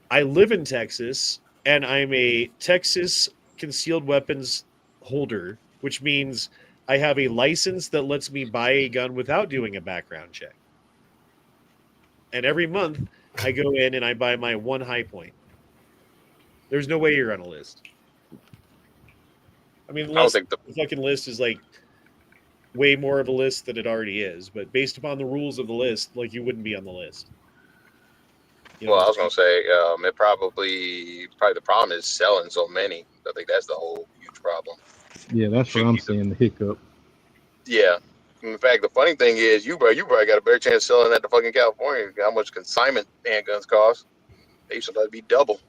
I live in Texas and I'm a Texas concealed weapons holder, which means I have a license that lets me buy a gun without doing a background check. And every month I go in and I buy my one high point. There's no way you're on a list. I mean, unless the fucking list is like way more of a list than it already is, but based upon the rules of the list, like you wouldn't be on the list. You know, well, I was gonna say, it probably the problem is selling so many. I think that's the whole huge problem. Yeah, that's what I'm saying. The hiccup. Yeah. In fact, the funny thing is, you probably got a better chance of selling that to fucking California. How much consignment handguns cost? They used to be double.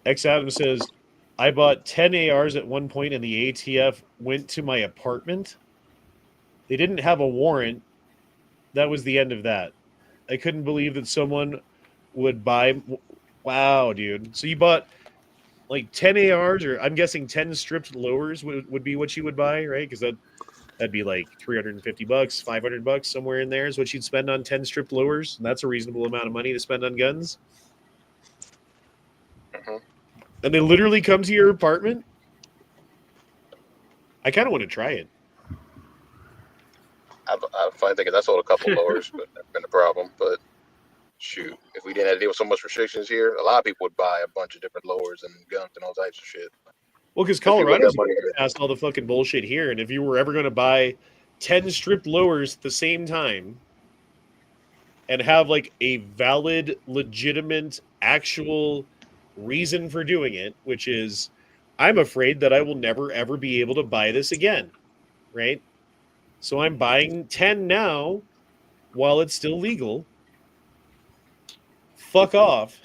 X Adam says, I bought 10 ARs at one point and the ATF went to my apartment. They didn't have a warrant. That was the end of that. I couldn't believe that someone would buy. Wow, dude. So you bought like 10 ARs, or I'm guessing 10 stripped lowers would be what you would buy, right? Because that'd be like $350, $500, somewhere in there is what you'd spend on 10 stripped lowers. And that's a reasonable amount of money to spend on guns. Mm-hmm. And they literally come to your apartment? I kind of want to try it. I'm fine thinking that's all a couple lowers, but that's been a problem. But shoot, if we didn't have to deal with so much restrictions here, a lot of people would buy a bunch of different lowers and guns and all types of shit. Well, because Colorado's past all the fucking bullshit here, and if you were ever going to buy 10 stripped lowers at the same time and have like a valid, legitimate, actual reason for doing it, which is I'm afraid that I will never ever be able to buy this again, right? So I'm buying 10 now while it's still legal. Fuck off.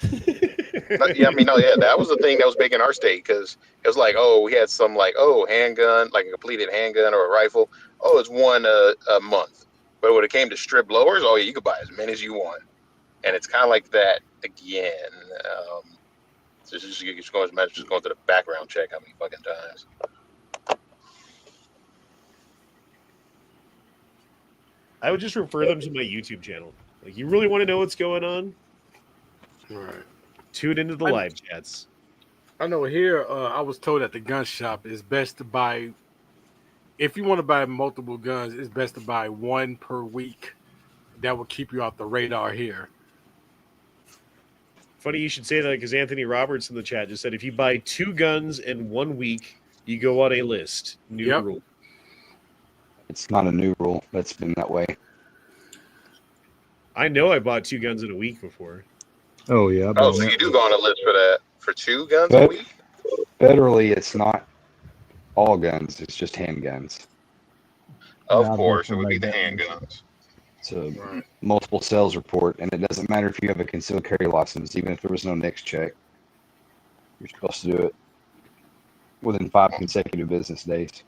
Yeah, I mean, that was the thing that was big in our state, because it was like, we had some handgun, like a completed handgun or a rifle. It's one a month. But when it came to strip lowers, you could buy as many as you want. and it's kind of like that again. So just going through the background check how many fucking times. I would just refer them to my YouTube channel. Like, you really want to know what's going on? Right. Tune into the live chats. I know here, I was told at the gun shop it's best to buy, if you want to buy multiple guns, it's best to buy one per week. That will keep you off the radar here. Funny you should say that, because Anthony Roberts in the chat just said if you buy 2 guns in 1 week, you go on a list. New rule. It's not a new rule. That's been that way. I know I bought 2 guns in a week before. Oh, yeah. Oh, so you do go on a list for that? For 2 guns a week? Federally, it's not all guns. It's just handguns. Of course, it would be the handguns. It's a multiple sales report, and it doesn't matter if you have a concealed carry license. Even if there was no NICS check, you're supposed to do it within 5 consecutive business days.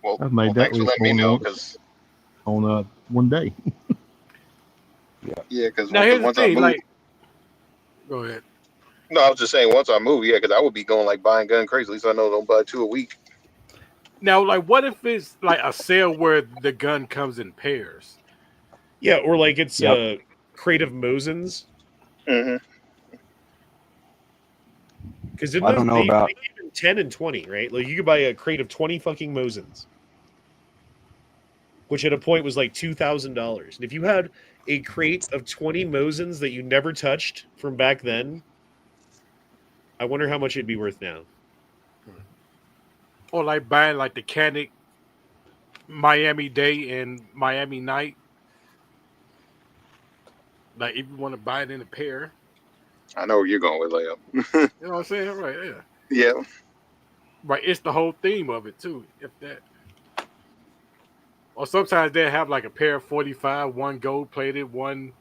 Well, I've made that thanks for letting me know, because on 1 day. Yeah, because now here's the once I thing, move, go ahead. No, I was just saying once I move, because I would be going like buying gun crazy. At least I know I don't buy 2 a week. Now, like, what if it's like a sale where the gun comes in pairs? Yeah, or like it's a crate of Mosins. Mm-hmm. Because I don't know about 10 and 20, right? Like, you could buy a crate of 20 fucking Mosins, which at a point was like $2,000. And if you had a crate of 20 Mosins that you never touched from back then, I wonder how much it'd be worth now. Or like buying like the Canic Miami Day and Miami Night. Like, if you want to buy it in a pair. I know where you're going with, Leo. You know what I'm saying? Right, yeah. Yeah. Right, it's the whole theme of it too, if that. Or sometimes they have like a pair of 45, one gold plated, one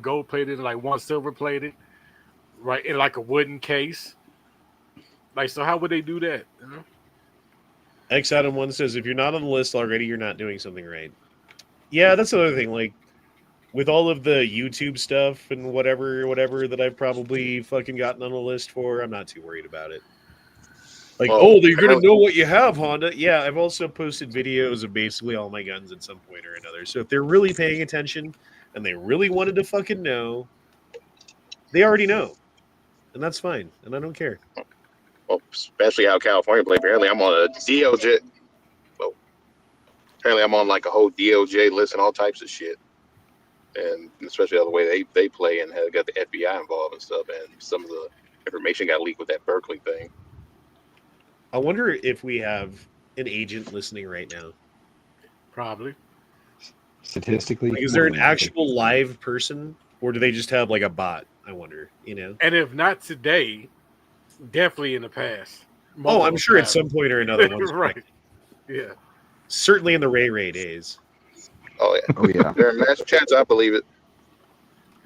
gold plated, and like one silver plated, right, in like a wooden case. Like, so how would they do that? You know? X Adam 1 says, if you're not on the list already, you're not doing something right. Yeah, that's another thing. Like, with all of the YouTube stuff and whatever that I've probably fucking gotten on the list for, I'm not too worried about it. Like, they're going to know what you have, Honda. Yeah, I've also posted videos of basically all my guns at some point or another. So if they're really paying attention and they really wanted to fucking know, they already know. And that's fine. And I don't care. Well, especially how California play. Apparently, I'm on a DOJ. Well, apparently, I'm on like a whole DOJ list and all types of shit. And especially the way they play and have got the FBI involved and stuff. And some of the information got leaked with that Berkeley thing. I wonder if we have an agent listening right now. Probably. Statistically. Like, is there an actual live person, or do they just have like a bot? I wonder, you know? And if not today, definitely in the past. Oh, I'm sure at some point or another. Right. Yeah. Certainly in the Ray days. Oh, yeah. Oh, yeah. There are mass chats, I believe it.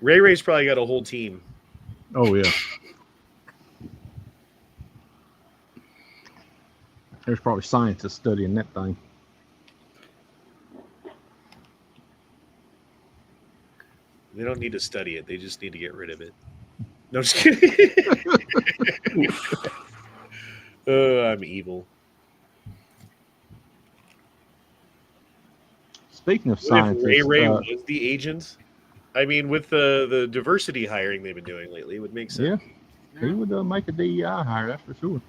Ray's probably got a whole team. Oh, yeah. There's probably scientists studying that thing. They don't need to study it. They just need to get rid of it. No, just kidding. I'm evil. Speaking of scientists, Ray was the agent. I mean, with the diversity hiring they've been doing lately, it would make sense. Yeah, he would make a DEI hire, that's for sure.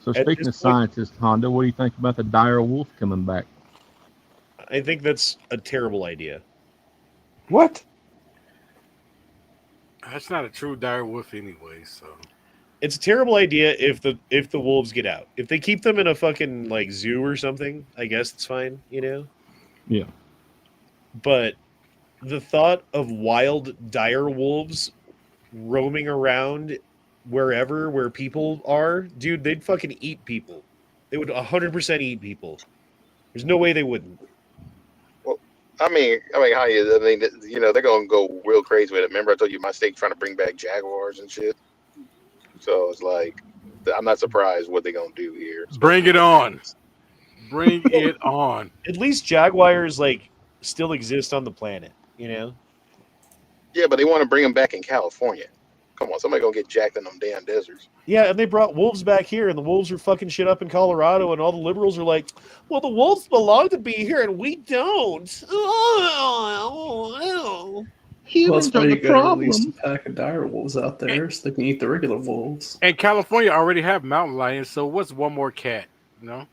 So speaking of scientists, Honda, what do you think about the dire wolf coming back? I think that's a terrible idea. What? That's not a true dire wolf anyway, so. It's a terrible idea if the wolves get out. If they keep them in a fucking like zoo or something, I guess it's fine, you know? Yeah. But the thought of wild dire wolves roaming around wherever where people are, dude, they'd fucking eat people. They would 100% eat people. There's no way they wouldn't. Well, I mean, how you? I mean, you know, they're gonna go real crazy with it. Remember, I told you my state's trying to bring back jaguars and shit. So it's like, I'm not surprised what they're gonna do here. Bring it on. Bring it on. At least jaguars like still exist on the planet, you know? Yeah, but they want to bring them back in California. Come on, somebody gonna get jacked in them damn deserts. Yeah, and they brought wolves back here, and the wolves are fucking shit up in Colorado, and all the liberals are like, well, the wolves belong to be here, and we don't. Well, Humans that's why are you the gotta release a problem. pack of dire wolves out there so they can eat the regular wolves. And California already have mountain lions, so what's one more cat? You know?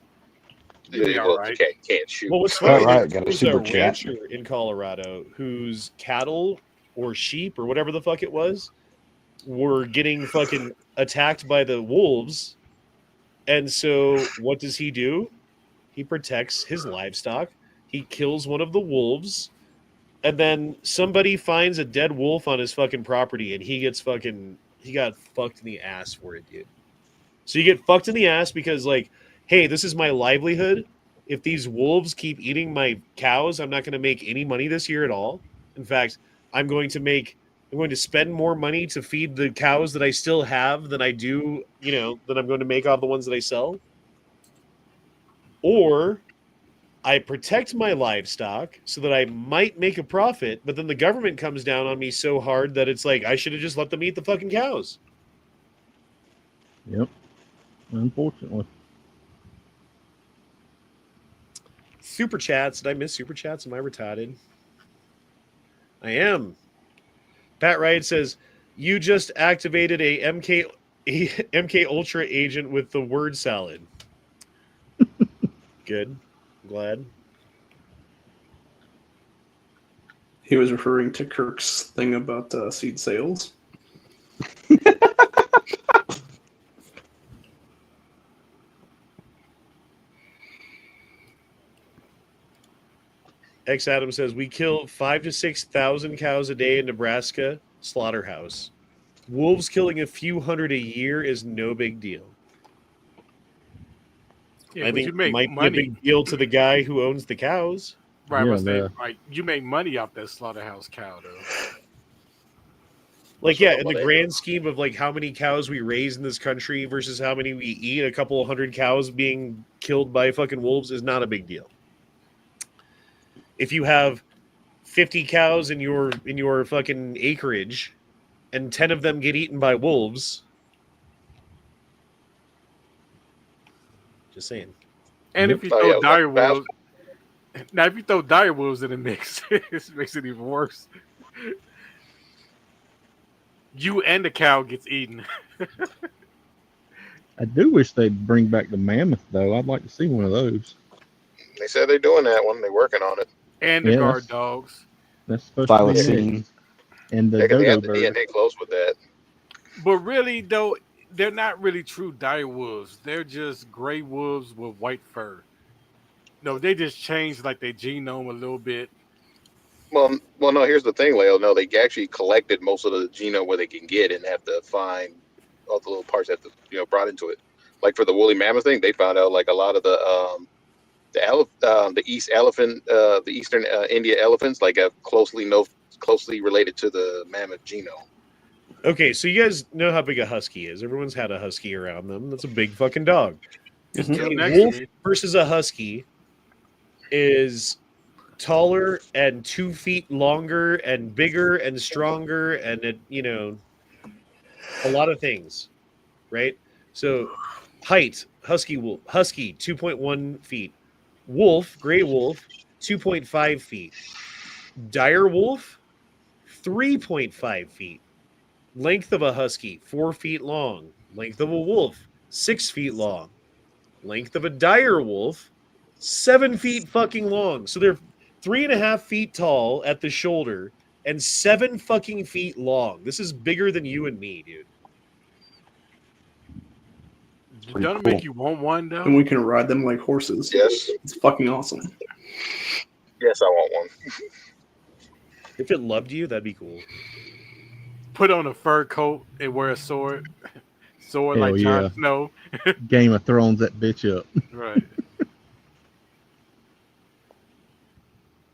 You'll be all Well, right. can't shoot. Well, what's All funny right, is got a there's super a chat. rancher in Colorado whose cattle or sheep or whatever the fuck it was were getting fucking attacked by the wolves. And so what does he do? He protects his livestock. He kills one of the wolves. And then somebody finds a dead wolf on his fucking property and he got fucked in the ass for it, dude. So you get fucked in the ass because, like, hey, this is my livelihood. If these wolves keep eating my cows, I'm not going to make any money this year at all. In fact, I'm going to spend more money to feed the cows that I still have than I do, than I'm going to make off the ones that I sell. Or I protect my livestock so that I might make a profit, but then the government comes down on me so hard that it's like I should have just let them eat the fucking cows. Yep. Unfortunately. Super chats. Did I miss super chats? Am I retarded? I am. Pat Wright says, you just activated a MK Ultra agent with the word salad. Good. I'm glad. He was referring to Kirk's thing about seed sales. X Adam says, we kill 5,000 to 6,000 cows a day in Nebraska slaughterhouse. Wolves killing a few hundred a year is no big deal. Yeah, I but think you it make might money. be a big deal to the guy who owns the cows. Right, Yeah, I say, man. right, you make money off that slaughterhouse cow, though. Like, yeah, in the grand scheme of like how many cows we raise in this country versus how many we eat, a couple of hundred cows being killed by fucking wolves is not a big deal. If you have 50 cows in your fucking acreage and 10 of them get eaten by wolves, just saying. And Yep. if you Oh, throw yeah, dire well, wolves, now if you throw dire wolves in the mix, it makes it even worse. You and the cow gets eaten. I do wish they'd bring back the mammoth, though. I'd like to see one of those. They said they're doing that one. They're working on it. And the Yeah, guard dogs. That's supposed to be Thylacine. next. And the They dodo have the bird. DNA close with that. But really, though, they're not really true dire wolves. They're just gray wolves with white fur. No, they just changed like their genome a little bit. Well, no. Here's the thing, Leo. No, they actually collected most of the genome where they can get, and have to find all the little parts that brought into it. Like for the woolly mammoth thing, they found out like a lot of the eastern India elephants, like closely related to the mammoth genome. Okay, so you guys know how big a husky is. Everyone's had a husky around them. That's a big fucking dog. It's Mhm. still A next to wolf me. versus a husky is taller and 2 feet longer and bigger and stronger and a lot of things, right? So height, husky 2.1 feet. Wolf, gray wolf, 2.5 feet. Dire wolf, 3.5 feet. Length of a husky, 4 feet long. Length of a wolf, 6 feet long. Length of a dire wolf, 7 feet fucking long. So they're 3.5 feet tall at the shoulder and 7 fucking feet long. This is bigger than you and me, dude. Doesn't it make you want one, though? And we can ride them like horses. Yes, It's fucking awesome. yes, I want one. If it loved you, that'd be cool. Put on a fur coat and wear a sword. Sword Hell like Jon yeah. Snow. Game of Thrones that bitch up. Right.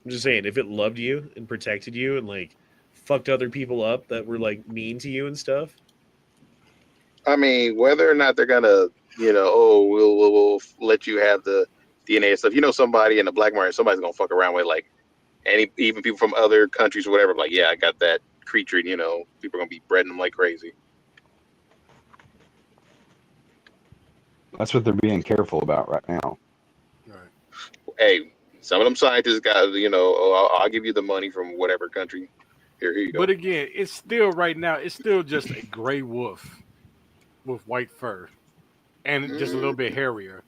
I'm just saying, if it loved you and protected you and like fucked other people up that were like mean to you and stuff. I mean, whether or not they're gonna, we'll let you have the DNA and stuff. You know, somebody in the black market, somebody's gonna fuck around with like, even people from other countries or whatever. Like, yeah, I got that creature. You know, people are gonna be breeding them like crazy. That's what they're being careful about right now. Right. Hey, some of them scientists got, you know, oh, I'll give you the money from whatever country. Here you go. But again, it's still right now. It's still just a gray wolf with white fur and just a little bit hairier.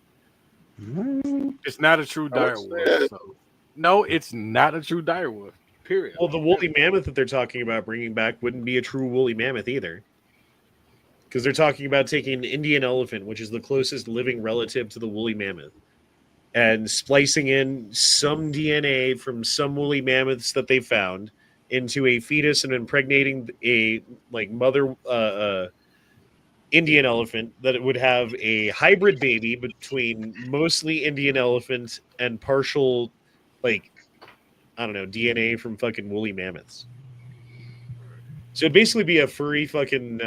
It's not a true dire wolf. So. No, it's not a true dire wolf. Period. Well, the woolly mammoth that they're talking about bringing back wouldn't be a true woolly mammoth either. Because they're talking about taking an Indian elephant, which is the closest living relative to the woolly mammoth, and splicing in some DNA from some woolly mammoths that they found into a fetus and impregnating a mother Indian elephant that it would have a hybrid baby between mostly Indian elephant and partial, DNA from fucking woolly mammoths. So it'd basically be a furry fucking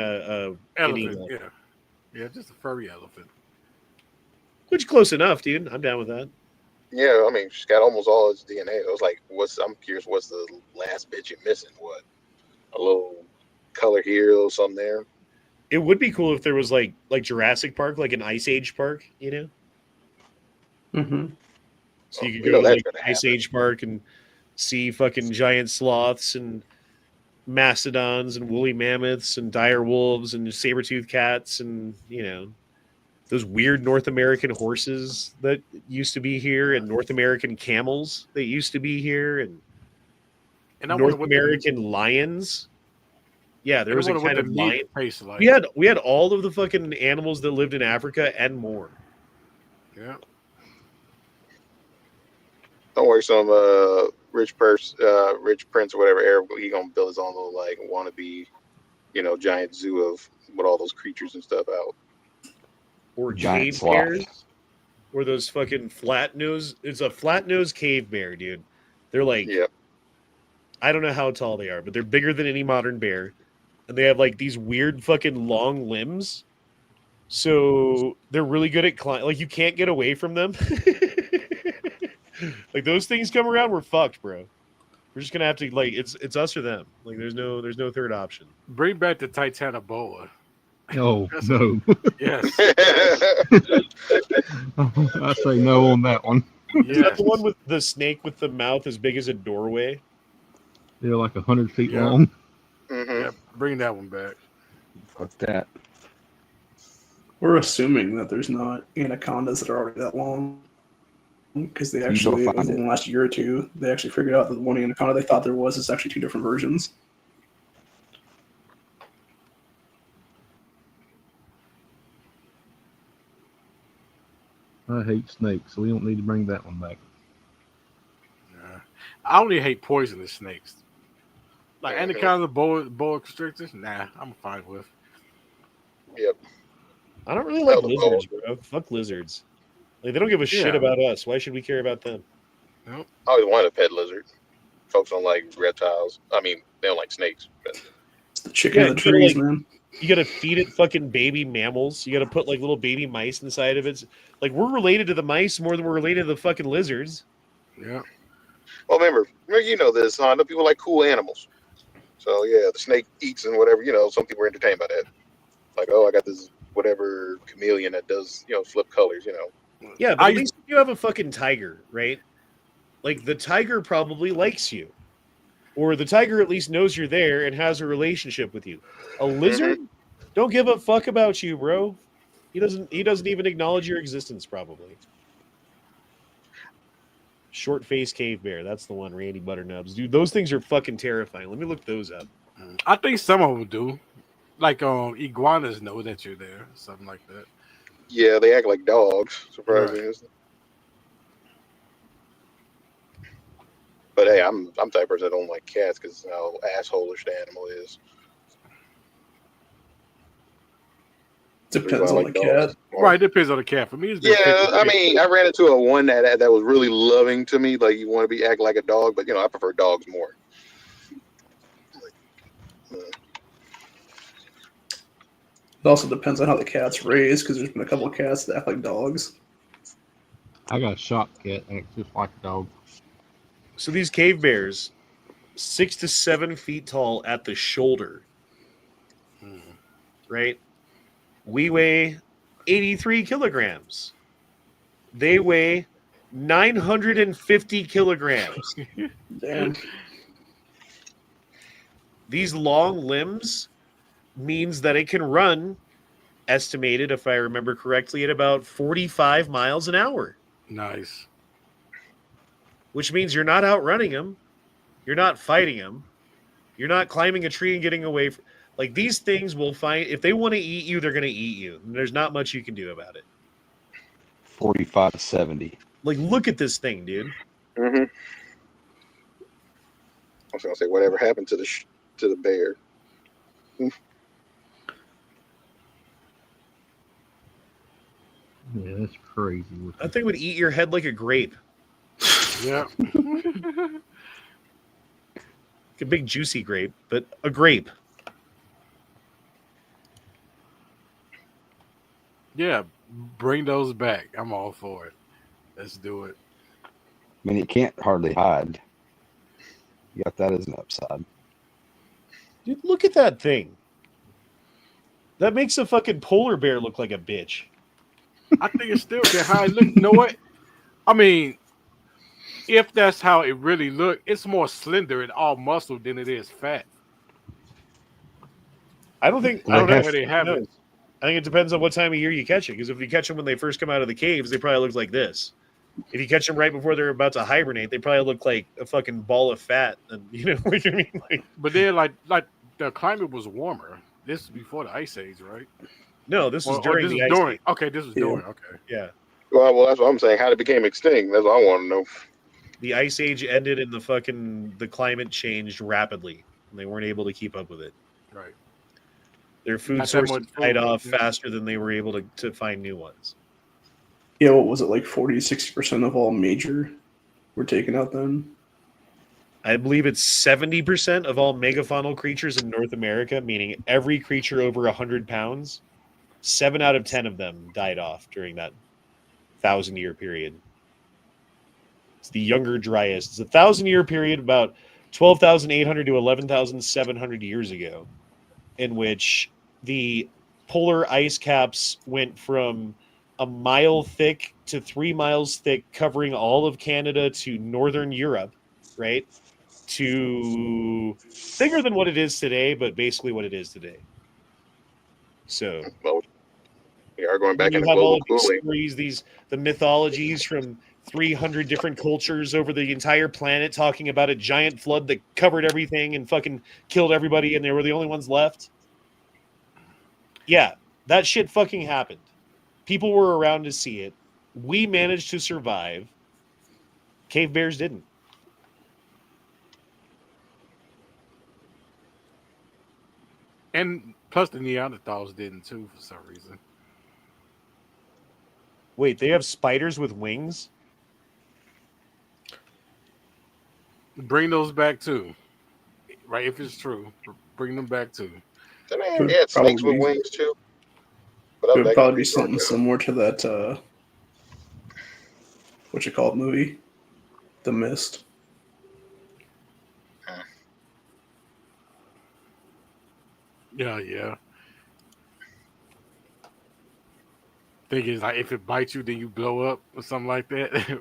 elephant. Yeah, just a furry elephant. Which close enough, dude. I'm down with that. Yeah, I mean, she's got almost all its DNA. I was like, I'm curious, what's the last bit you're missing? What? A little color here, a little something there. It would be cool if there was like Jurassic Park, like an Ice Age park, you know? Mm-hmm. So you could go to Ice Age Park and see fucking giant sloths and mastodons and woolly mammoths and dire wolves and saber-toothed cats and, you know, those weird North American horses that used to be here and North American camels that used to be here and North American lions. Yeah, there was a kind of lion. Like. We had all of the fucking animals that lived in Africa and more. Yeah. Don't worry, some rich prince or whatever Arab, he gonna build his own little like wannabe, you know, giant zoo of with all those creatures and stuff out. Or cave bears, or those fucking flat nose. It's a flat nose cave bear, dude. They're like, I don't know how tall they are, but they're bigger than any modern bear, and they have like these weird fucking long limbs. So they're really good at climbing. Like you can't get away from them. Like those things come around, we're fucked, bro. We're just gonna have to it's us or them. Like there's no third option. Bring back the Titanoboa. Oh no! Yes. I say no on that one. Is that the one with the snake with the mouth as big as a doorway? They're like 100 feet long. Mm-hmm. Yeah, bring that one back. Fuck that. We're assuming that there's not anacondas that are already that long. Because they actually, within the last year or two, they actually figured out that the one anaconda they thought there was is actually two different versions. I hate snakes, so we don't need to bring that one back. I only hate poisonous snakes. Like anaconda, boa constrictors, nah, I'm fine with. Yep. I don't really like lizards, bro. Fuck lizards. Like, they don't give a shit about us. Why should we care about them? Nope. I always wanted a pet lizard. Folks don't like reptiles. I mean, they don't like snakes. But... It's the chicken of the trees, man. You gotta feed it fucking baby mammals. You gotta put like little baby mice inside of it. Like we're related to the mice more than we're related to the fucking lizards. Yeah. Well, remember, you know this. I know people like cool animals. So yeah, the snake eats and whatever. You know, some people are entertained by that. Like, oh, I got this whatever chameleon that does, you know, flip colors. You know. Yeah, but at least if you have a fucking tiger, right? Like, the tiger probably likes you. Or the tiger at least knows you're there and has a relationship with you. A lizard? Don't give a fuck about you, bro. He doesn't even acknowledge your existence, probably. Short-faced cave bear. That's the one, Randy Butternubs. Dude, those things are fucking terrifying. Let me look those up. I think some of them do. Like, iguanas know that you're there. Something like that. Yeah, they act like dogs. Surprising, isn't it? But hey, I'm the type of person that don't like cats because how asshole-ish the animal is. Depends on the cat. Right, depends on the cat. For me, it's been 50-50. I mean, I ran into one that was really loving to me. Like, you want to be act like a dog, but, you know, I prefer dogs more. It also depends on how the cat's raised, because there's been a couple of cats that act like dogs. I got a shot cat, and it's just like a dog. So these cave bears, 6 to 7 feet tall at the shoulder, right? We weigh 83 kilograms. They weigh 950 kilograms. Damn. These long limbs means that it can run, estimated, if I remember correctly, at about 45 miles an hour. Nice. Which means you're not outrunning them. You're not fighting them. You're not climbing a tree and getting away from... Like, these things will find... If they want to eat you, they're going to eat you. And there's not much you can do about it. 45 to 70. Like, look at this thing, dude. Mm-hmm. I was gonna say whatever happened to the bear. Yeah, that's crazy. That thing would eat your head like a grape. Yeah. Like a big juicy grape, but a grape. Yeah. Bring those back. I'm all for it. Let's do it. I mean, it can't hardly hide. You got that as an upside. Dude, look at that thing. That makes a fucking polar bear look like a bitch. I think it still can hide. Look, you know what? I mean, if that's how it really look, it's more slender and all muscle than it is fat. I don't think I don't know where they have it. I think it depends on what time of year you catch it. Because if you catch them when they first come out of the caves, they probably look like this. If you catch them right before they're about to hibernate, they probably look like a fucking ball of fat. And you know what I mean? Like, But then, like the climate was warmer. This is before the ice age, right? no, this was Or during this the is ice during. age. Okay, this was during. Okay. Yeah. Well, that's what I'm saying. How it became extinct. That's what I want to know. The ice age ended and the climate changed rapidly. And they weren't able to keep up with it. Right. Their food Not that sources much died food, off yeah. faster than they were able to find new ones. Yeah, what was it, like 40-60% of all major were taken out then? I believe it's 70% of all megafaunal creatures in North America, meaning every creature over 100 pounds, 7 out of 10 of them died off during that 1,000-year period. It's the younger Dryas. It's a 1,000-year period, about 12,800 to 11,700 years ago, in which the polar ice caps went from a mile thick to 3 miles thick, covering all of Canada to northern Europe, right? To bigger than what it is today, but basically what it is today. So Well, we are going back you into have all global of these cooling. stories, the mythologies from 300 different cultures over the entire planet talking about a giant flood that covered everything and fucking killed everybody, and they were the only ones left. Yeah, that shit fucking happened. People were around to see it. We managed to survive. Cave bears didn't. And plus the Neanderthals didn't too for some reason. Wait, they have spiders with wings? Bring those back too. Right, if it's true. Bring them back too. I mean, they had snakes with wings too. But It would probably be something similar to that, what you call it movie? The Mist. Yeah. Think is like if it bites you, then you blow up or something like that.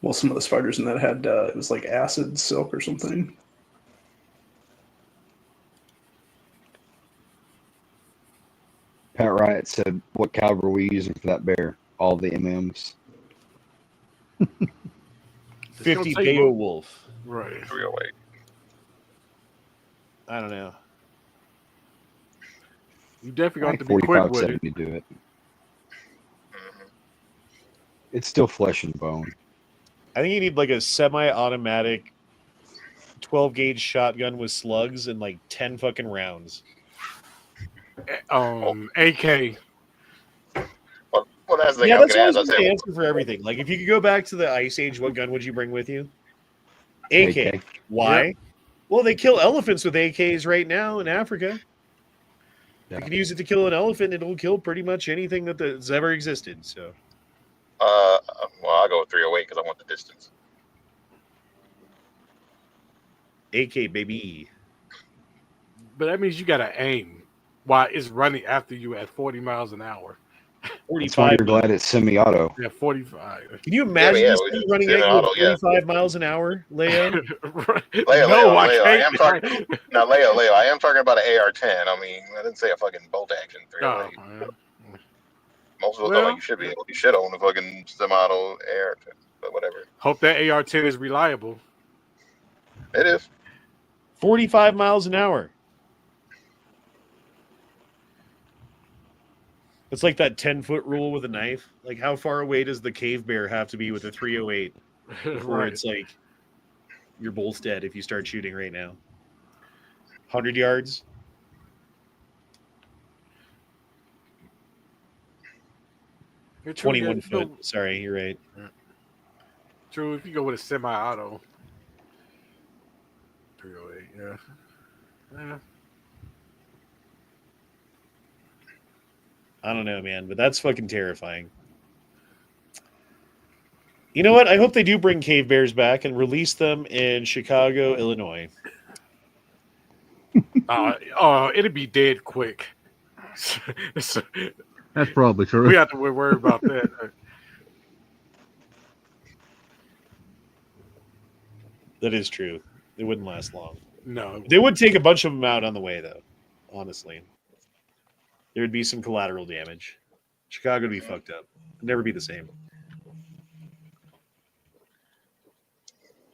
Well, some of the spiders in that had, it was like acid silk or something. Pat Riot said, "What caliber are we using for that bear? All the MMs." 50 gonna take Beowulf. Right. Real weight. I don't know. You definitely I got to think be quick 45, with it. 70 to do it. It's still flesh and bone. I think you need like a semi-automatic 12-gauge shotgun with slugs and like 10 fucking rounds. AK. Well, that's the thing Yeah, I was that's going to always ask. I the said, answer for everything. Like, if you could go back to the Ice Age, what gun would you bring with you? AK. AK. Why? Yep. Well, they kill elephants with AKs right now in Africa. Yeah. You can use it to kill an elephant. It'll kill pretty much anything that's ever existed. So, Well, I'll go with 308 because I want the distance. AK baby. But that means you got to aim while it's running after you at 40 miles an hour. That's why 45. you're glad it's semi-auto. Yeah, 45. Can you imagine this thing running at you auto, at 45 miles an hour, Leo? Leo, I I am can't. talking now. Leo, I am talking about an AR-10. I mean, I didn't say a fucking bolt action 308. Oh, Most of well, you should own a fucking semi-auto AR-10, but whatever. hope that AR-10 is reliable. It is 45 miles an hour. It's like that 10-foot rule with a knife. Like, how far away does the cave bear have to be with a 308 before Right. it's like your bull's dead if you start shooting right now? 100 yards? True, 21 if you go- foot. Sorry, you're right. True, if you go with a semi-auto. 308, yeah. Yeah. I don't know, man, but that's fucking terrifying. You know what? I hope they do bring cave bears back and release them in Chicago, Illinois. It'd be dead quick. That's probably true. We have to worry about that. That is true. It wouldn't last long. No. They would take a bunch of them out on the way, though, honestly. There would be some collateral damage. Chicago would be fucked up. It'd never be the same.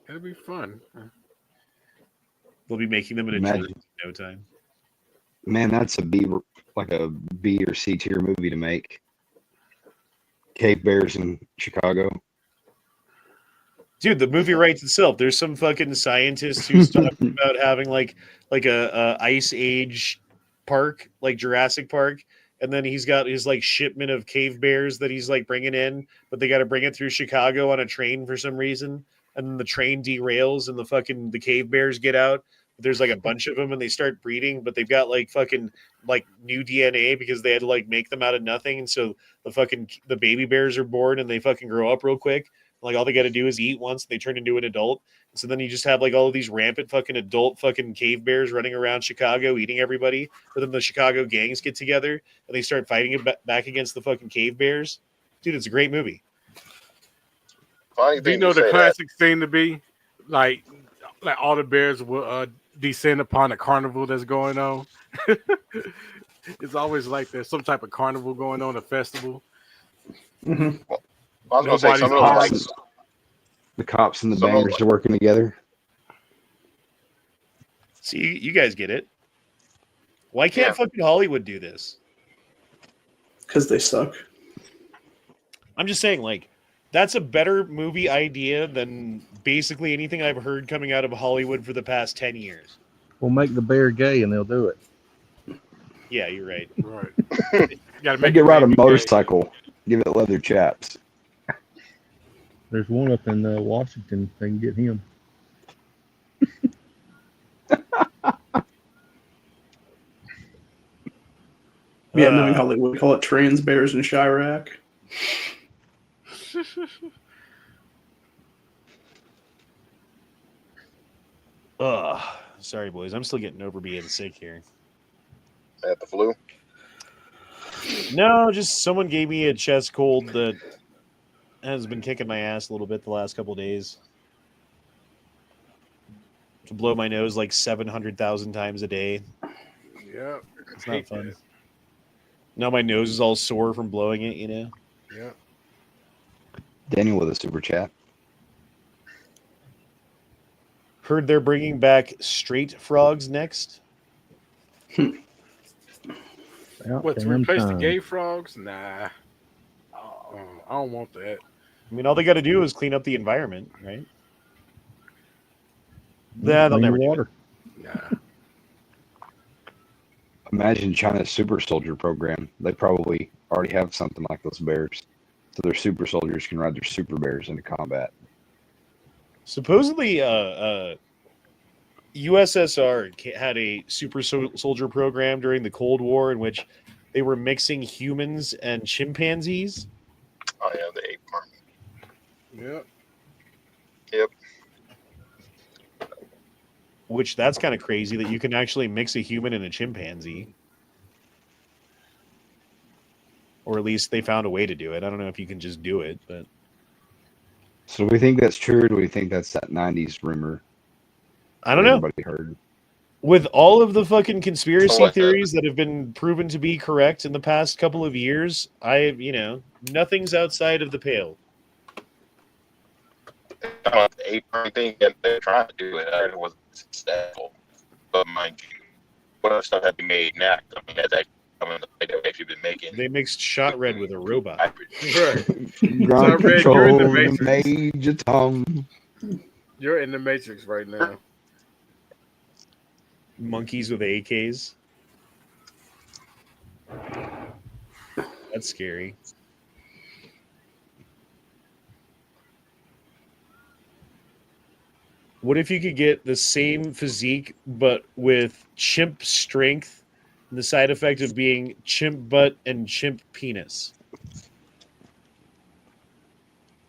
It'd be fun. They'll be making them in a Imagine. jersey in no time. Man, that's a B or C tier movie to make. Cave bears in Chicago. Dude, the movie writes itself. There's some fucking scientist who's talking about having like a ice age park, like Jurassic Park, and then he's got his like shipment of cave bears that he's like bringing in, but they got to bring it through Chicago on a train for some reason, and then the train derails and the cave bears get out. There's like a bunch of them and they start breeding, but they've got like fucking like new DNA because they had to like make them out of nothing, and so the baby bears are born and they fucking grow up real quick. Like all they got to do is eat once, they turn into an adult. So then you just have like all of these rampant fucking adult fucking cave bears running around Chicago eating everybody. But then the Chicago gangs get together and they start fighting back against the fucking cave bears. Dude, it's a great movie. Do you know the classic scene to be like all the bears will descend upon a carnival that's going on? It's always like there's some type of carnival going on, a festival. Mm-hmm. I was going to say some of those like the cops and the bangers are working together. See, you guys get it. Why can't fucking Hollywood do this? Because they suck. I'm just saying, like, that's a better movie idea than basically anything I've heard coming out of Hollywood for the past 10 years. We'll make the bear gay and they'll do it. Yeah, you're right. Right. You gotta Make it ride a motorcycle. Give it leather chaps. There's one up in Washington. They can get him. Yeah, knowing Hollywood, we call it trans bears in Chirac. Ugh. Sorry, boys. I'm still getting over being sick here. At the flu? No, just someone gave me a chest cold that has been kicking my ass a little bit the last couple of days. To blow my nose like 700,000 times a day. Yeah. It's not fun. Now my nose is all sore from blowing it, you know? Yeah. Daniel with a super chat. Heard they're bringing back straight frogs next. What, to replace the gay frogs? Nah. I don't want that. I mean, all they got to do is clean up the environment, right? Yeah, they'll never do it. Nah. Imagine China's super soldier program. They probably already have something like those bears. So their super soldiers can ride their super bears into combat. Supposedly, USSR had a super soldier program during the Cold War in which they were mixing humans and chimpanzees. Oh yeah, the ape army. Yep. Yep. Which that's kind of crazy that you can actually mix a human and a chimpanzee. Or at least they found a way to do it. I don't know if you can just do it, but So do we think that's true, or do we think that's that 90s rumor I don't know. everybody heard? With all of the fucking conspiracy Something like that. theories that have been proven to be correct in the past couple of years, nothing's outside of the pale. The ape army thing, and they're trying to do it. I heard it was successful, but mind you, what other stuff have been made now? I mean, that's actually coming that they've actually been making. They mixed shot red with a robot. Right. Ground Red, you're in the control, Matrix. Major Tom. You're in the Matrix right now. Monkeys with AKs. That's scary. What if you could get the same physique but with chimp strength and the side effect of being chimp butt and chimp penis?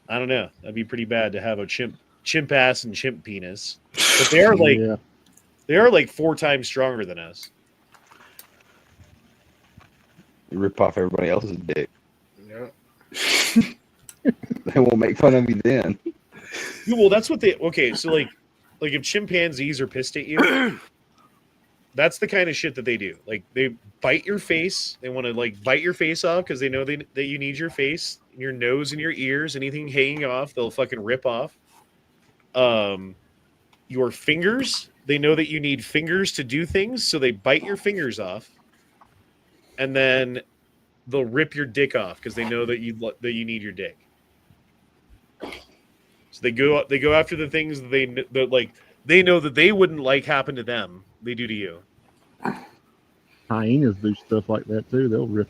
I don't know. That'd be pretty bad to have a chimp ass and chimp penis. But they are like 4 times stronger than us. You rip off everybody else's dick. Yep. They won't make fun of you then. Yeah, well, that's what so like if chimpanzees are pissed at you, that's the kind of shit that they do. Like they bite your face. They want to like bite your face off because they know that you need your face, your nose, and your ears. Anything hanging off, they'll fucking rip off. Your fingers. They know that you need fingers to do things, so they bite your fingers off, and then they'll rip your dick off because they know that you need your dick. So they go after the things that they know that they wouldn't like happen to them. They do to you. Hyenas do stuff like that too. They'll rip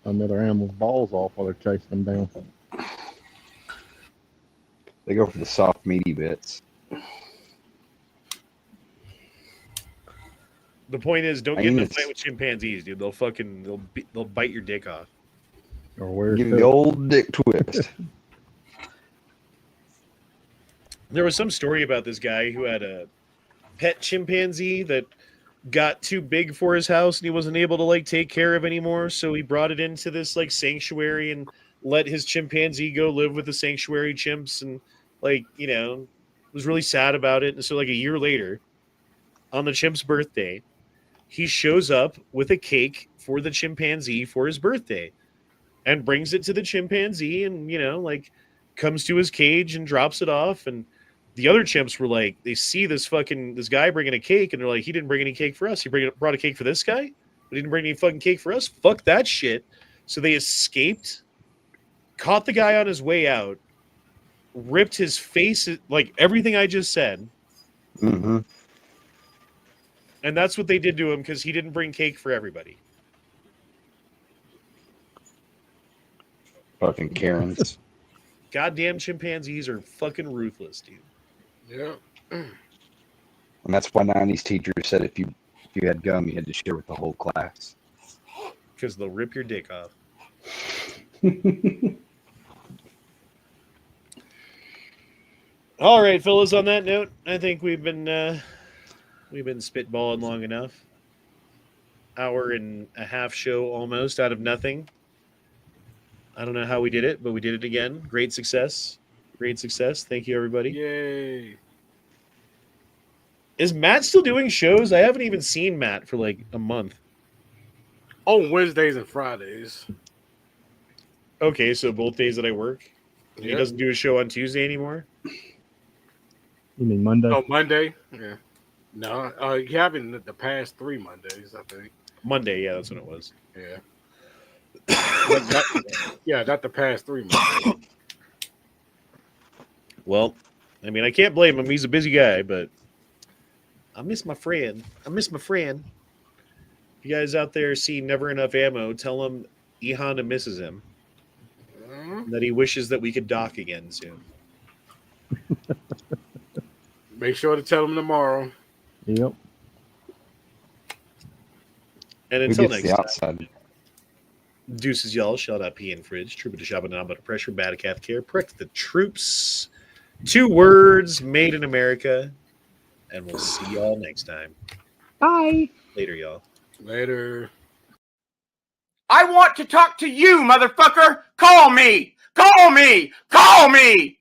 another animal's balls off while they're chasing them down. They go for the soft, meaty bits. The point is, don't get in a fight with chimpanzees, dude. They'll bite your dick off. Or where Give the old dick twist. There was some story about this guy who had a pet chimpanzee that got too big for his house and he wasn't able to like take care of anymore. So he brought it into this like sanctuary and let his chimpanzee go live with the sanctuary chimps and was really sad about it. And so like a year later, on the chimp's birthday, he shows up with a cake for the chimpanzee for his birthday and brings it to the chimpanzee and, comes to his cage and drops it off. And the other chimps were like, they see this guy bringing a cake and they're like, he didn't bring any cake for us. He brought a cake for this guy, but he didn't bring any fucking cake for us. Fuck that shit. So they escaped, caught the guy on his way out, ripped his face, like everything I just said. Mm-hmm. And that's what they did to him because he didn't bring cake for everybody. Fucking Karens. Goddamn chimpanzees are fucking ruthless, dude. Yeah. And that's why 90s teachers said if you had gum, you had to share with the whole class. Because they'll rip your dick off. All right, fellas, on that note, I think we've been spitballing long enough. Hour and a half show almost out of nothing. I don't know how we did it, but we did it again. Great success. Great success. Thank you, everybody. Yay. Is Matt still doing shows? I haven't even seen Matt for like a month. On Wednesdays and Fridays. Okay, so both days that I work. Yep. He doesn't do a show on Tuesday anymore? You mean Monday? Oh, Monday? Yeah. No, you haven't the past 3 Mondays, I think. Monday, yeah, that's what it was. Yeah. Not the past 3 Mondays. Well, I mean, I can't blame him. He's a busy guy, but I miss my friend. If you guys out there see Never Enough Ammo, tell him E Honda misses him. That he wishes that we could dock again soon. Make sure to tell him tomorrow. Yep. And Who until gets next the time, outside? deuces, y'all. Shall not pee in fridge. Trooper to shop and down, but pressure. Bad cath care. Protect the troops. 2 words made in America. And we'll see y'all next time. Bye. Later, y'all. Later. I want to talk to you, motherfucker. Call me. Call me. Call me.